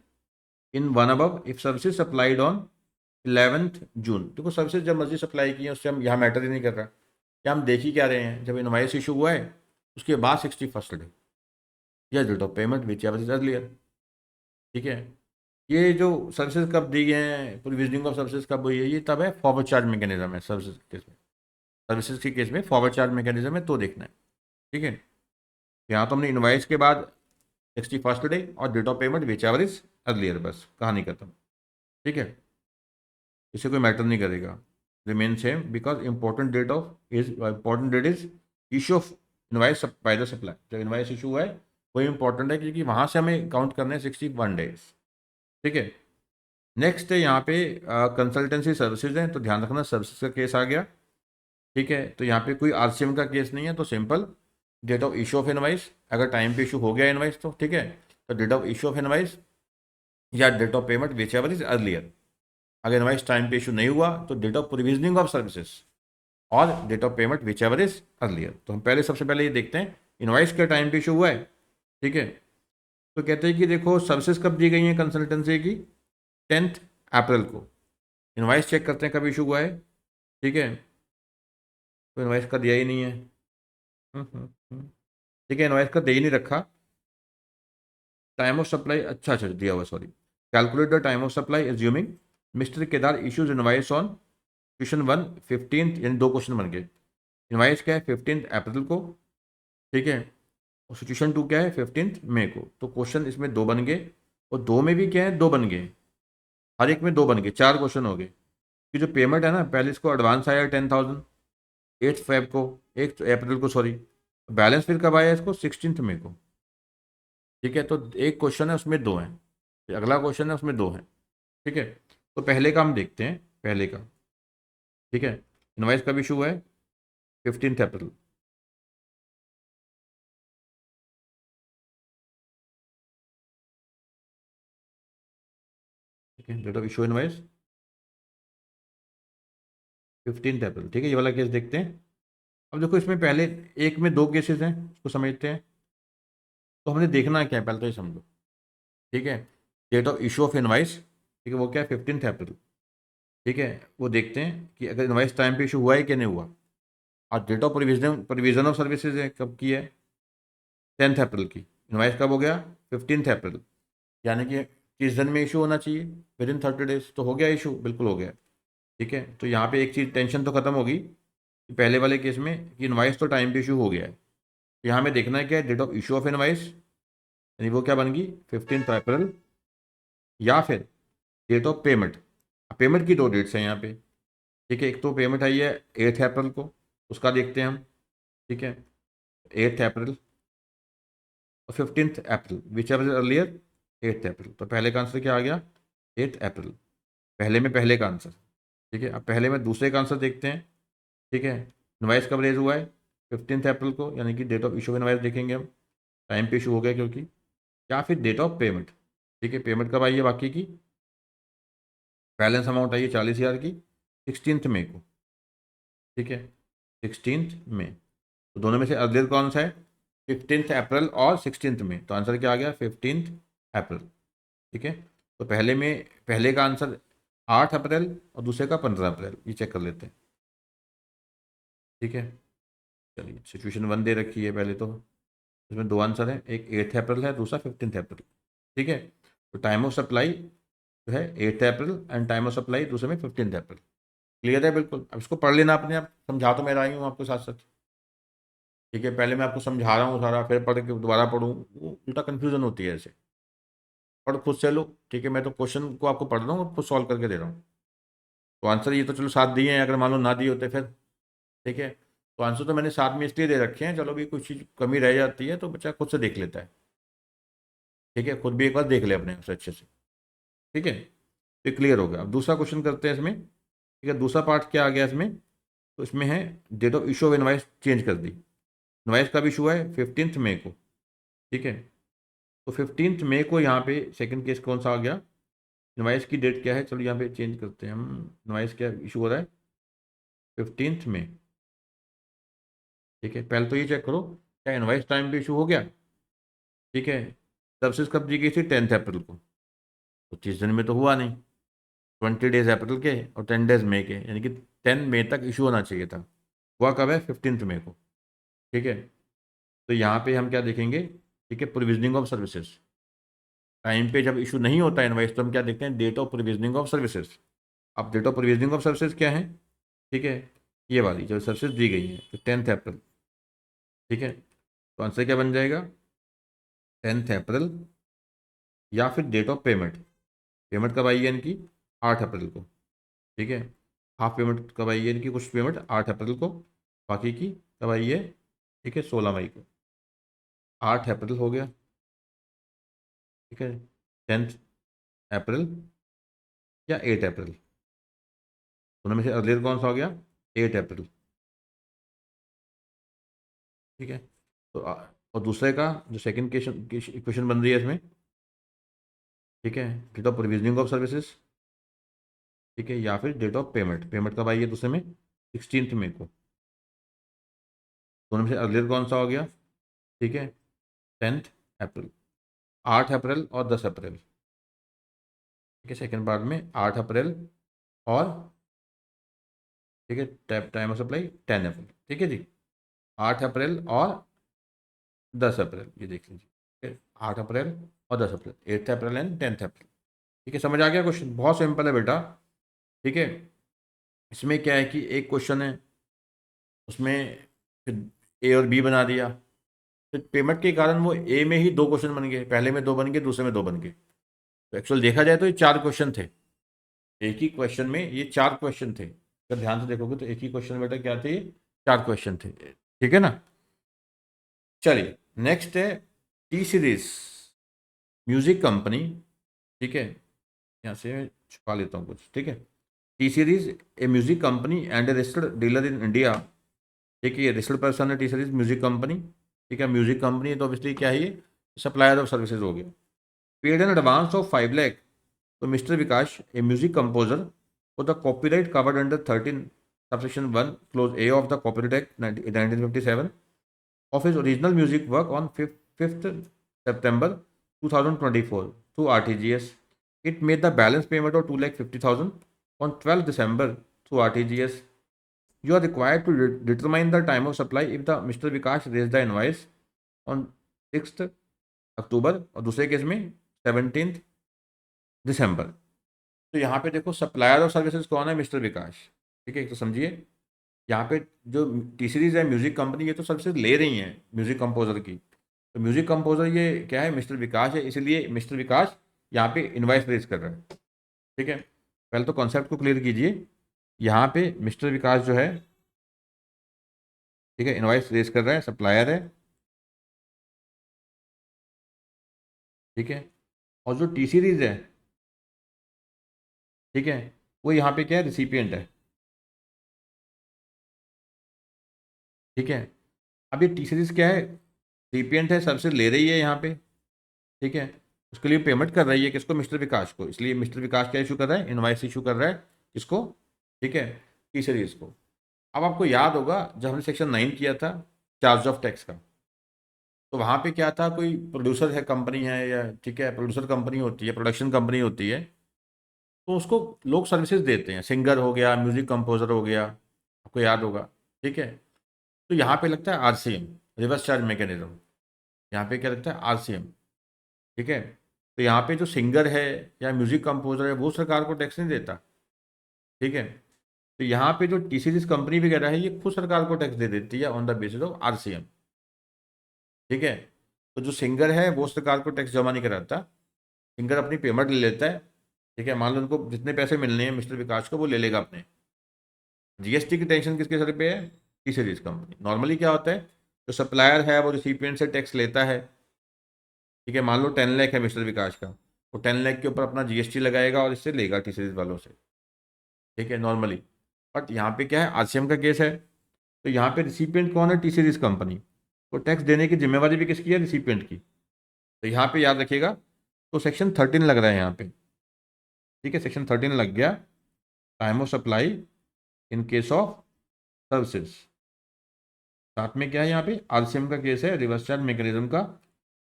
in one above if services supplied on 11 जून। देखो, सर्विसेज जब मर्जी सप्लाई की है उससे हम यहाँ मैटर ही नहीं कर रहा, क्या हम देख ही क्या रहे हैं, जब इनवाइस इशू हुआ है उसके बाद 61st डे, या date of payment whichever is earlier. ठीक है, ये जो सर्विसेज कब दी गई हैं, प्रोविजनिंग ऑफ सर्विसेज कब हुई है, ये तब है फॉरवर्ड चार्ज मैकेनिज्म है सर्विसेज के केस में, सर्विसेज के केस में फॉरवर्ड चार्ज मैकेनिज्म है, तो देखना है। ठीक है, यहाँ तो हमने इनवाइस के बाद 61st डे और date of payment whichever is earlier, बस कहानी खत्म। ठीक है, इसे कोई मैटर नहीं करेगा, remain same, because important date is issue of invoice by the supply. जब इनवाइस इशू हुआ है वही इंपॉर्टेंट है, क्योंकि वहाँ से हमें काउंट करने हैं 61 डेज। ठीक है, नेक्स्ट है यहाँ पे कंसल्टेंसी सर्विसेज हैं, तो ध्यान रखना सर्विसेज का केस आ गया। ठीक है, तो यहाँ पे कोई आरसीएम का केस नहीं है, तो simple date of issue of invoice, अगर टाइम पे इशू हो गया इनवाइस तो ठीक है, तो date of issue of invoice या date of payment whichever is earlier. अगर इनवाइस टाइम पे इशू नहीं हुआ तो date of provisioning of services और date of payment whichever is earlier. तो हम पहले सबसे पहले ये देखते हैं इनवाइस के टाइम पे इशू हुआ है। ठीक है, तो कहते हैं कि देखो सर्विसेज कब दी गई हैं कंसल्टेंसी की, 10 अप्रैल को। इनवाइस चेक करते हैं कब इशू हुआ है। ठीक है, तो इनवाइस का दिया ही नहीं है। ठीक है, इनवाइस का दे ही नहीं रखा। टाइम ऑफ सप्लाई, अच्छा अच्छा दिया हुआ, sorry. Calculate the time of supply assuming mister Kedar issues invoice on question 1 15th, यानी दो क्वेश्चन बन गए। इनवाइस क्या है 15 अप्रैल को, ठीक है, और सिचुएशन 2 क्या है 15 मई को। तो क्वेश्चन इसमें दो बन गए, और दो में भी क्या है, दो बन गए, हर एक में दो बन गए, चार क्वेश्चन हो गए। कि जो पेमेंट है ना, पहले इसको एडवांस आया 10,000 8 फेब को, 1 अप्रैल को सॉरी, बैलेंस फिर कब आया इसको 16 मई को। ठीक है, तो एक क्वेश्चन है उसमें दो हैं, फिर अगला क्वेश्चन है उसमें दो हैं। ठीक है, तो पहले का हम देखते हैं, पहले का। ठीक है, इनवाइस कब इशू हुआ है 15 अप्रैल। ठीक है, डेट ऑफ इशू इनवाइस 15 अप्रैल। ठीक है, ये वाला केस देखते हैं। अब देखो इसमें पहले एक में दो केसेस हैं, उसको समझते हैं। तो हमने देखना क्या है पहले तो ये समझो। ठीक है, date of issue of invoice, ठीक है, वो क्या है 15 अप्रैल। ठीक है, वो देखते हैं कि अगर इनवाइस टाइम पे इशू हुआ है कि नहीं हुआ। और date of provision of services है कब की है, 10 अप्रैल की। इनवाइस कब हो गया 15 अप्रैल, यानी कि 30 दिन में इशू होना चाहिए, विद इन 30 डेज, तो हो गया इशू, बिल्कुल हो गया। ठीक है, तो यहाँ पे एक चीज़ टेंशन तो खत्म होगी कि पहले वाले केस में कि इनवाइस तो टाइम पे इशू हो गया है। यहाँ हमें देखना है क्या है, date of issue of invoice, यानी वो क्या बन गई 15 अप्रैल, या फिर डेट ऑफ पेमेंट। पेमेंट की दो डेट्स हैं यहाँ पे। ठीक है, एक तो पेमेंट आई है 8 अप्रैल को, उसका देखते हैं हम। ठीक है, 8 अप्रैल और 15 अप्रैल, विच एवर अर्लियर 8 अप्रैल। तो पहले का आंसर क्या आ गया 8 अप्रैल, पहले में पहले का आंसर। ठीक है, अब पहले में दूसरे का आंसर देखते हैं। ठीक है, इनवाइस कब रेज हुआ है 15 अप्रैल को, यानी कि डेट ऑफ इशू इनवाइस देखेंगे हम, टाइम पे इशू हो गया क्योंकि, या फिर डेट ऑफ पेमेंट। ठीक है, पेमेंट कब आई है बाकी की, बैलेंस अमाउंट आई है 40,000 की 16 मई को। ठीक है, 16 मई। तो दोनों में से अर्लियर कौन सा है, 15 अप्रैल और 16 मई, तो आंसर क्या आ गया 15 अप्रैल। ठीक है, तो पहले का आंसर 8 अप्रैल और दूसरे का 15 अप्रैल, ये चेक कर लेते हैं। ठीक है, चलिए सिचुएशन 1 दे रखी है पहले तो, इसमें दो आंसर है, एक 8 अप्रैल है, दूसरा 15 अप्रैल। ठीक है, तो टाइम ऑफ सप्लाई जो है 8 अप्रैल एंड टाइम ऑफ सप्लाई दूसरे में 15 अप्रैल। क्लियर है बिल्कुल, अब इसको पढ़ लेना अपने आप, समझा तो मैं रहा ही हूँ आपके साथ साथ। ठीक है, पहले मैं आपको समझा रहा हूँ सारा, फिर पढ़ के दोबारा पढ़ूँ, वो उल्टा कन्फ्यूजन होती है ऐसे। पढ़ खुद से लो। ठीक है, मैं तो क्वेश्चन को आपको पढ़ रहा हूँ और खुद सॉल्व करके दे रहा हूँ। तो आंसर ये तो चलो साथ दिए हैं, अगर मान लो ना दिए होते फिर। ठीक है, तो आंसर तो मैंने साथ में इसलिए दे रखे हैं, चलो भी कुछ चीज़ कमी रह जाती है तो बच्चा खुद से देख लेता है। ठीक है, खुद भी एक बार देख ले अपने आप से अच्छे से। ठीक है, तो क्लियर हो गया। अब दूसरा क्वेश्चन करते हैं इसमें। ठीक है, दूसरा पार्ट क्या आ गया इसमें, तो इसमें है date of issue of invoice change कर दी। इनवाइस कब इशू है 15 मई को। ठीक है, तो 15 मई को यहाँ पे सेकंड केस कौन सा आ गया, इनवाइस की डेट क्या है, चलो यहाँ पे चेंज करते हैं हम। इनवाइस क्या इशू हो रहा है 15 मई। ठीक है, पहले तो ये चेक करो क्या इनवाइस टाइम पे इशू हो गया। ठीक है, सर्विसेज कब दी गई थी 10 अप्रैल को, तो 30 दिन में तो हुआ नहीं। 20 डेज अप्रैल के और 10 डेज मई के, यानी कि 10 मई तक इशू होना चाहिए था। हुआ कब है 15 मई को। ठीक है, तो यहाँ पे हम क्या देखेंगे, ठीक है, प्रोविजनिंग ऑफ सर्विसेज। टाइम पे जब इशू नहीं होता इनवाइस तो हम क्या देखते हैं, date of provisioning of services. अब date of provisioning of services क्या है, ठीक है, ये वाली जो सर्विसेज दी गई है, तो 10 अप्रैल। ठीक है, तो आंसर क्या बन जाएगा 10 अप्रैल, या फिर डेट ऑफ पेमेंट। पेमेंट कब आई है इनकी 8 अप्रैल को। ठीक है, हाफ पेमेंट कब आई है इनकी, कुछ पेमेंट 8 अप्रैल को, बाकी की कब आई है, ठीक है 16 मई को। 8 अप्रैल हो गया। ठीक है, 10 अप्रैल या 8 अप्रैल, दोनों में से अर्लियर कौन सा हो गया 8 अप्रैल। ठीक है, तो और दूसरे का जो सेकंड क्वेश्चन इक्वेशन बन रही है इसमें, ठीक है, date of provisioning of services. ठीक है, या फिर डेट ऑफ पेमेंट। पेमेंट कब आई है दूसरे में 16 मई को, दोनों में से अर्लियर कौन सा हो गया, ठीक है 10 अप्रैल। 8 अप्रैल और 10 अप्रैल। ठीक है, सेकेंड पार्ट में 8 अप्रैल और, ठीक है, टाइम ऑफ सप्लाई 10 अप्रैल। ठीक है जी, 8 अप्रैल और 10 अप्रैल, ये देख लीजिए। ठीक है, 8 अप्रैल और 10 अप्रैल, 8 अप्रैल एंड 10 अप्रैल। ठीक है, समझ आ गया क्वेश्चन, बहुत सिंपल है बेटा। ठीक है, इसमें क्या है कि एक क्वेश्चन है, उसमें फिर ए और बी बना दिया, फिर पेमेंट के कारण वो ए में ही दो क्वेश्चन बन गए, पहले में दो बन गए, दूसरे में दो बन गए। तो एक्चुअल देखा जाए तो ये चार क्वेश्चन थे, एक ही क्वेश्चन में ये चार क्वेश्चन थे। अगर ध्यान से देखोगे तो एक ही क्वेश्चन में बेटा क्या थे, चार क्वेश्चन थे। ठीक है ना, चलिए नेक्स्ट है टी सीरीज म्यूजिक कंपनी। ठीक है, यहाँ से मैं छुपा लेता हूँ कुछ। ठीक है, T series A music company and A registered dealer in India. ठीक है, ये रजिस्टर्ड पर्सन है टी सीरीज म्यूजिक कंपनी। ठीक है, म्यूजिक कंपनी है तो ऑब्वियसली क्या है, ये सप्लायर ऑफ सर्विसेज हो गया। Paid an advance of 5 lakh तो mister Vikas a music composer for the copyright covered under 13 subsection 1 clause A of the Copyright Act 1957 of his original music work on 5th September 2024 through RTGS. It made the balance payment of 2,50,000 on 12th December through RTGS. You are required to determine the time of supply if the Mr. Vikas raised the invoice on 6th October और दूसरे case में 17th December। तो यहाँ पे देखो supplier of services कौन है, mister विकास। ठीक है, तो समझिए यहाँ पे जो टी सीरीज है म्यूजिक कंपनी, ये तो सर्विसेज ले रही हैं म्यूजिक कंपोजर की, तो म्यूजिक कंपोजर ये क्या है, मिस्टर विकास है, इसीलिए मिस्टर विकास यहाँ पे इनवाइस रेज कर रहा है। ठीक है, पहले तो कॉन्सेप्ट को क्लियर कीजिए। यहाँ पे मिस्टर विकास जो है, ठीक है, इनवाइस रेज कर रहा है, सप्लायर है। ठीक है, और जो टी सीरीज है, ठीक है, वो यहाँ पे क्या है, रिसिपिएंट है। ठीक है, अब ये टी सीरीज क्या है, रिसिपिएंट है, सर्विसेज ले रही है यहाँ पे, ठीक है, उसके लिए पेमेंट कर रही है किसको, मिस्टर विकास को, इसलिए मिस्टर विकास क्या इशू कर रहा है, इनवाइस इशू कर रहा है किसको, ठीक है, टी सीरीज को। अब आपको याद होगा जब हमने सेक्शन 9 किया था चार्ज ऑफ टैक्स का, तो वहाँ पे क्या था, कोई प्रोड्यूसर है, कंपनी है, या ठीक है प्रोड्यूसर कंपनी होती है, प्रोडक्शन कंपनी होती है, तो उसको लोग सर्विसेज देते हैं, सिंगर हो गया, म्यूजिक कंपोजर हो गया, आपको याद होगा, ठीक है। तो यहाँ पे लगता है आरसीएम, रिवर्स चार्ज मैकेनिज्म, यहाँ पे क्या लगता है, आरसीएम, ठीक है। तो यहाँ पे जो सिंगर है या म्यूजिक कंपोजर है वो सरकार को टैक्स नहीं देता, ठीक है। तो यहाँ पे जो टी सीरीज कंपनी वगैरह है ये खुद सरकार को टैक्स दे देती है on the basis of RCM, ठीक है। तो जो सिंगर है वो सरकार को टैक्स जमा नहीं कराता, सिंगर अपनी पेमेंट ले लेता है, ठीक है, मान लो उनको जितने पैसे मिलने हैं मिस्टर विकास को वो ले लेगा अपने। जीएसटी की टेंशन किसके सर पे है, टी सीरीज कंपनी। नॉर्मली क्या होता है, जो सप्लायर है वो रिसिपिएंट से टैक्स लेता है, ठीक है, मान लो 10 लाख है मिस्टर विकास का, वो 10 लाख के ऊपर अपना जीएसटी लगाएगा और इससे लेगा टी सीरीज वालों से, ठीक है, नॉर्मली। बट यहाँ पे क्या है, आरसीएम का केस है, तो यहाँ पे रिसिपिएंट कौन है, टी सीरीज कंपनी, तो टैक्स देने की जिम्मेवारी भी किसकी है, रिसिपिएंट की। तो यहाँ पे याद रखिएगा, तो सेक्शन 13 लग रहा है यहाँ पे, ठीक है, सेक्शन 13 लग गया, time of supply in case of services. साथ में क्या है यहाँ पे, आरसीएम का केस है, रिवर्स चार्ज मैकेनिज्म का।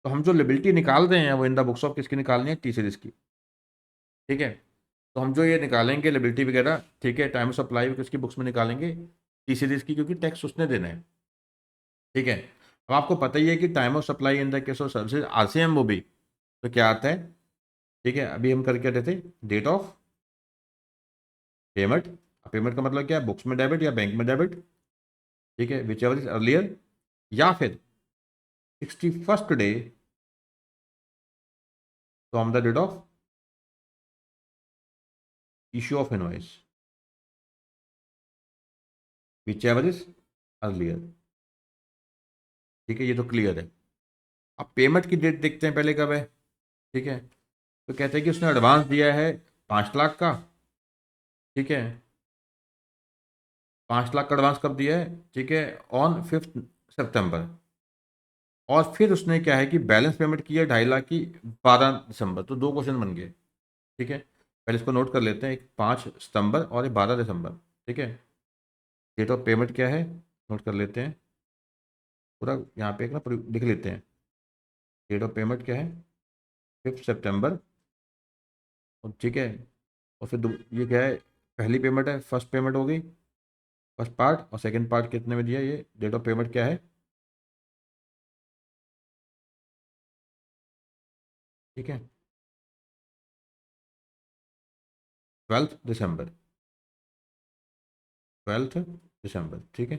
तो हम जो लिबिलिटी निकाल रहे हैं वो इन द बुक्स ऑफ किसकी निकालनी है, टी सीरीज की, ठीक है। तो हम जो ये निकालेंगे लिबिलिटी वगैरह, ठीक है, टाइम ऑफ सप्लाई भी किसकी बुक्स में निकालेंगे, टी सीरीज की, क्योंकि टैक्स उसने देना है, ठीक है। अब आपको पता ही है कि time of supply in the case of services RCM वो भी, तो क्या आता है, ठीक है, अभी हम करके देते डेट ऑफ पेमेंट। पेमेंट का मतलब क्या है, बुक्स में डेबिट या बैंक में डेबिट, ठीक है, विच एवर इज अर्लियर, या फिर 61st day from the date of issue of invoice, whichever is earlier, ठीक है, ये तो क्लियर है। अब पेमेंट की डेट देखते हैं पहले कब है, ठीक है। तो कहते हैं कि उसने एडवांस दिया है 5 लाख का, ठीक है, 5 लाख का एडवांस कब दिया है, ठीक है, ऑन 5 सितंबर। और फिर उसने क्या है कि बैलेंस पेमेंट की है 2.5 लाख की 12 दिसंबर। तो दो क्वेश्चन बन गए, ठीक है। पहले इसको नोट कर लेते हैं, एक 5 सितंबर और एक 12 दिसंबर, ठीक है। डेट ऑफ पेमेंट क्या है, नोट कर लेते हैं पूरा, यहाँ पे एक ना लिख लेते हैं, डेट ऑफ पेमेंट क्या है, 5 सितंबर, और ठीक है। और फिर ये क्या है, पहली पेमेंट है, फर्स्ट पेमेंट हो गई, फर्स्ट पार्ट, और सेकंड पार्ट कितने में दिया, ये डेट ऑफ पेमेंट क्या है, ठीक है, 12 दिसंबर, 12 दिसंबर, ठीक है।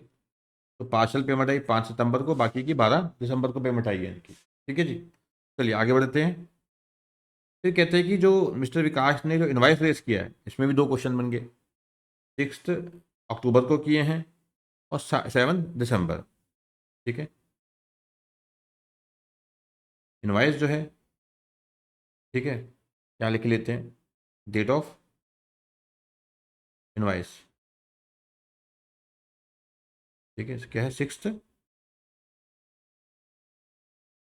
तो पार्शल पेमेंट आई 5 सितंबर को, बाकी की 12 दिसंबर को पेमेंट आई है इनकी, ठीक है जी। चलिए आगे बढ़ते हैं। फिर कहते हैं कि जो मिस्टर विकास ने जो इनवाइस रेस किया है, इसमें भी दो क्वेश्चन बन गए, 6 अक्टूबर को किए हैं और 7 दिसंबर, ठीक है। इनवाइस जो है, ठीक है, क्या लिख लेते हैं, डेट ऑफ इनवाइस, ठीक है, क्या है, 6,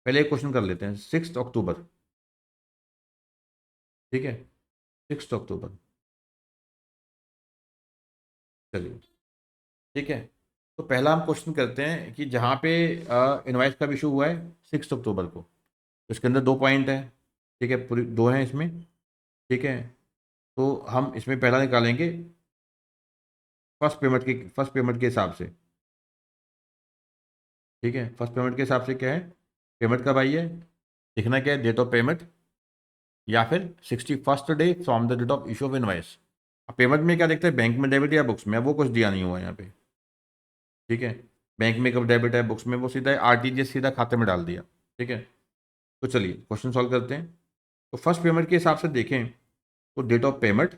पहले एक क्वेश्चन कर लेते हैं, 6 अक्टूबर, ठीक है, 6 अक्टूबर, चलिए, ठीक है। तो पहला हम क्वेश्चन करते हैं कि जहाँ पे इनवाइस का इशू हुआ है 6 अक्टूबर को, तो इसके अंदर दो पॉइंट है, ठीक है, पूरी दो हैं इसमें, ठीक है। तो हम इसमें पहला निकालेंगे फर्स्ट पेमेंट के हिसाब से, ठीक है। फर्स्ट पेमेंट के हिसाब से क्या है, पेमेंट कब आई है, लिखना क्या है, डेट ऑफ पेमेंट, या फिर 61st day from the date of issue of invoice. अब पेमेंट में क्या देखते हैं, बैंक में डेबिट या बुक्स में, वो कुछ दिया नहीं हुआ यहाँ पे, ठीक है। बैंक में कब डेबिट है, बुक्स में, वो सीधा आरटीजीएस सीधा खाते में डाल दिया, ठीक है। तो चलिए क्वेश्चन सॉल्व करते हैं। तो फर्स्ट पेमेंट के हिसाब से देखें तो date of payment,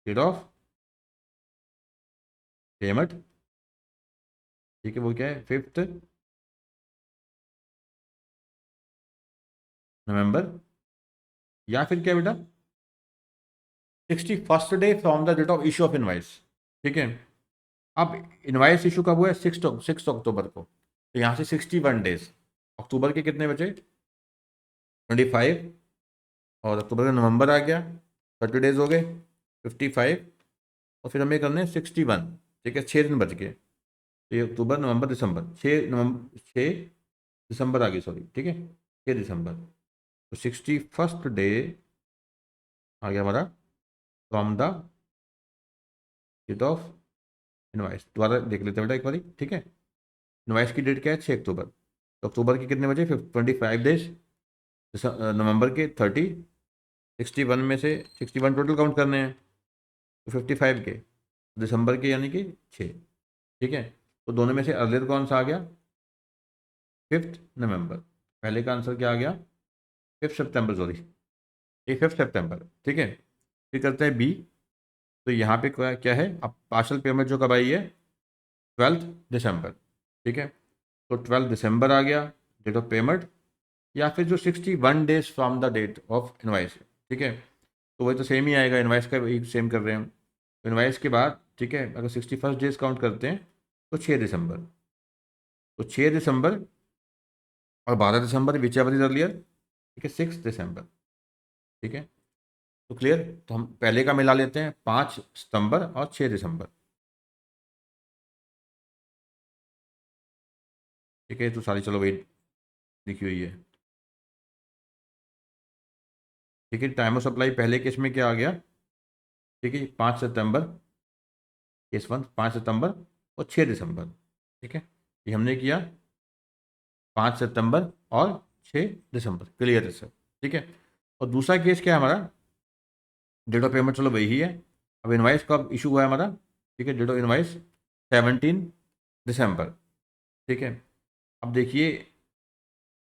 date of payment, ठीक है, वो क्या है, 5 नवंबर, या फिर क्या बेटा, 61st day from the date of issue of invoice, ठीक है। अब इनवाइस इशू कब हुआ है, 6 अक्टूबर को, तो यहाँ से 61 डेज, अक्टूबर के कितने बचे 25, और अक्टूबर का नवंबर आ गया 30 डेज हो गए 55, और फिर हमें करने 61, ठीक है 6 दिन बच गए। तो ये अक्टूबर नवंबर दिसंबर, 6 दिसंबर आ गई, सॉरी, ठीक है 6 दिसंबर। तो 61st डे आ गया हमारा from the date of invoice. दोबारा देख लेते हैं बेटा एक बारी, ठीक है। इनवाइस की डेट क्या है 6 अक्टूबर, तो अक्टूबर के कितने बजे 25 डेज, नवंबर के 30, 61 में से 61 टोटल काउंट करने हैं, तो 55 के, दिसंबर के यानी कि 6, ठीक है। तो दोनों में से अर्लियर कौन सा आ गया 5 नवंबर, पहले का आंसर क्या आ गया 5 सितंबर, सॉरी ये 5 सितंबर, ठीक है। फिर करते हैं बी। तो यहाँ पे क्या क्या है, अब पार्शल पेमेंट जो कब आई है 12 दिसंबर, ठीक है। तो 12 दिसंबर आ गया डेट ऑफ पेमेंट, या फिर जो 61 days from the date of invoice, ठीक है। तो वही तो सेम ही आएगा, इनवाइस का वही सेम कर रहे हैं हम। इनवाइस के बाद, ठीक है, अगर 61 डेज काउंट करते हैं तो 6 दिसंबर, तो 6 दिसंबर और 12 दिसंबर, विच एवर इज अर्लियर, ठीक है 6 दिसंबर, ठीक है। तो क्लियर, तो हम पहले का मिला लेते हैं 5 सितंबर और 6 दिसंबर, ठीक है। तो सारी चलो वेट लिखी हुई है, ठीक है। टाइम ऑफ सप्लाई पहले केस में क्या आ गया, ठीक है 5 सितंबर, केस 1 5 सितंबर और 6 दिसंबर, ठीक है। ये हमने किया 5 सितंबर और 6 दिसंबर, क्लियर है सर, ठीक है। और दूसरा केस क्या है हमारा, डेट ऑफ पेमेंट चलो वही है। अब इनवाइस कब इशू हुआ है हमारा, ठीक है, डेट ऑफ इनवाइस 17 दिसंबर, ठीक है। अब देखिए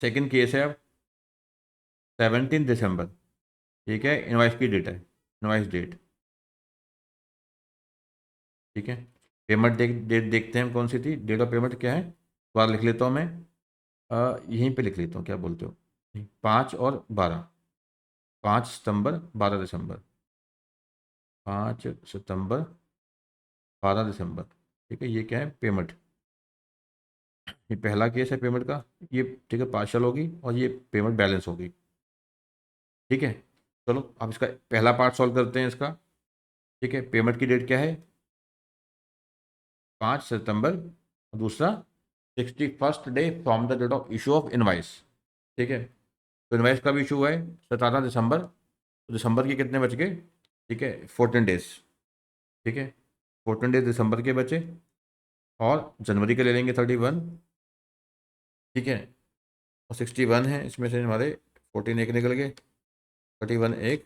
सेकंड केस है, अब 17 दिसंबर, ठीक है, इनवाइस की डेट है, इनवाइस डेट, ठीक है। पेमेंट डेट देखते हैं कौन सी थी, डेट ऑफ पेमेंट क्या है, दोबारा लिख लेता हूँ मैं, यहीं पे लिख लेता हूँ, क्या बोलते हो, 5 और 12, 5 सितंबर 12 दिसंबर, 5 सितंबर 12 दिसंबर, ठीक है। ये क्या है पेमेंट, ये पहला केस है पेमेंट का, ये ठीक है पार्शल होगी और ये पेमेंट बैलेंस होगी, ठीक है। चलो अब इसका पहला पार्ट सॉल्व करते हैं इसका, ठीक है। पेमेंट की डेट क्या है 5 सितंबर, और दूसरा 61st day from the date of issue of invoice, ठीक है। तो इनवाइस कब इशू हुआ है 17 दिसंबर, तो दिसंबर के कितने बच गए, ठीक है 14 डेज, ठीक है 14 डेज दिसंबर के बचे, और जनवरी के ले लेंगे 31, ठीक है। और 61 है, इसमें से हमारे 14 एक निकल गए, 31 एक,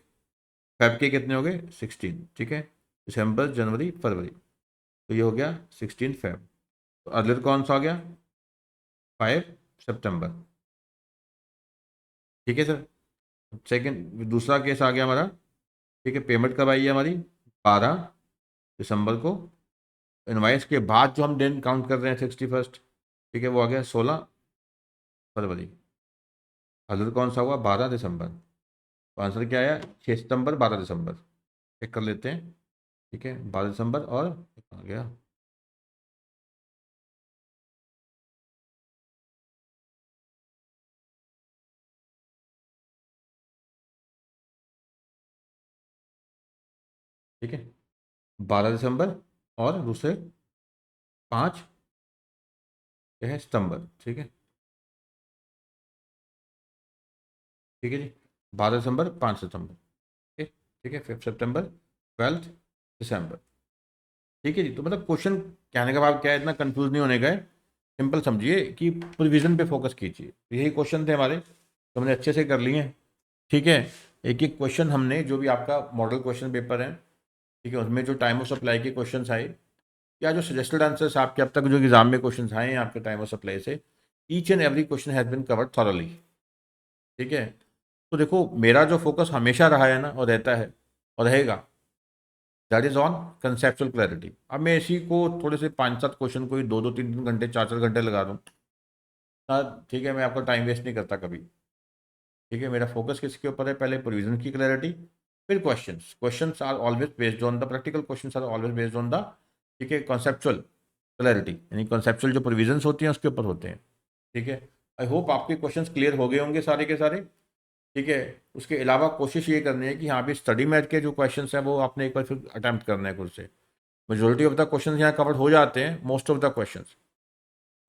फेब के कितने हो गए 16, ठीक है। दिसंबर जनवरी फरवरी, तो ये हो गया 16 फेब। तो अर्लियर कौन सा आ गया 5 सितंबर, ठीक है सर। सेकंड दूसरा केस आ गया हमारा, ठीक है। पेमेंट कब आई है हमारी 12 दिसंबर को, इनवाइस के बाद जो हम दिन काउंट कर रहे हैं 61st, ठीक है, वो आ गया 16 फरवरी। अर्लियर कौन सा हुआ 12 दिसंबर, तो आंसर क्या आया 6 सितंबर 12 दिसंबर, चेक कर लेते हैं, ठीक है 12 दिसंबर और आ गया, ठीक है 12 दिसंबर, और दूसरे 5 क्या है सितंबर, ठीक है, ठीक है जी 12 दिसंबर 5 सितंबर, ठीक, ठीक है 5 सितंबर 12 दिसंबर, ठीक है जी। तो मतलब क्वेश्चन कहने का भाव क्या है, इतना कंफ्यूज नहीं होने का है, सिंपल समझिए कि प्रिविजन पे फोकस कीजिए। तो यही क्वेश्चन थे हमारे, तो हमने अच्छे से कर लिए हैं, ठीक है। एक एक क्वेश्चन हमने, जो भी आपका मॉडल क्वेश्चन पेपर है, ठीक है, उसमें जो टाइम ऑफ सप्लाई के क्वेश्चन आए, या जो सजेस्टेड आंसर्स आपके अब तक जो एग्जाम में क्वेश्चन आए हैं आपके टाइम ऑफ सप्लाई से, each and every question has been covered thoroughly, ठीक है। तो देखो मेरा जो फोकस हमेशा रहा है ना, और रहता है और रहेगा, that is on conceptual clarity. अब मैं इसी को थोड़े से 5-7 क्वेश्चन को ही 2-2 3-3 घंटे 4-4 घंटे लगा दूँ, ठीक है, मैं आपका टाइम वेस्ट नहीं करता कभी, ठीक है। मेरा फोकस किसके ऊपर है, पहले प्रोविजन की क्लैरिटी, फिर questions. Questions are always based on the practical, questions are always based on the, ठीक है, कॉन्सेप्चुअल क्लैरिटी, यानी कॉन्सेप्चुअल जो प्रोविजंस होती हैं उसके ऊपर होते हैं। ठीक है, आई होप आपके क्वेश्चंस क्लियर हो गए होंगे सारे के सारे। ठीक है, उसके अलावा कोशिश ये करनी है कि हाँ भी स्टडी मैथ के जो क्वेश्चंस हैं वो आपने एक बार फिर अटैम्प्ट करना है खुद से। मेजोरिटी ऑफ द क्वेश्चंस यहाँ कवर हो जाते हैं, मोस्ट ऑफ द क्वेश्चंस।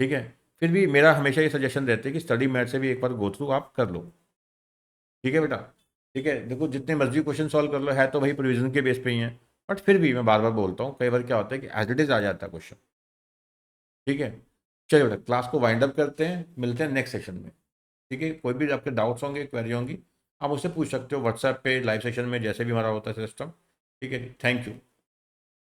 ठीक है, फिर भी मेरा हमेशा ये सजेशन रहता है कि स्टडी मैथ से भी एक बार गो थ्रू आप कर लो। ठीक है बेटा। ठीक है, देखो जितने मर्जी क्वेश्चन सॉल्व कर लो, है तो वही प्रोविजन के बेस पे ही है, बट फिर भी मैं बार बार बोलता हूँ, कई बार क्या होता है कि एज इट इज आ जाता है क्वेश्चन। ठीक है, चलिए बेटा क्लास को वाइंड अप करते हैं, मिलते हैं नेक्स्ट सेशन में। ठीक है, कोई भी आपके डाउट्स होंगे, क्वेरी होंगी, आप मुझसे पूछ सकते हो व्हाट्सएप पे, लाइव सेशन में, जैसे भी हमारा होता है सिस्टम। ठीक है, थैंक यू।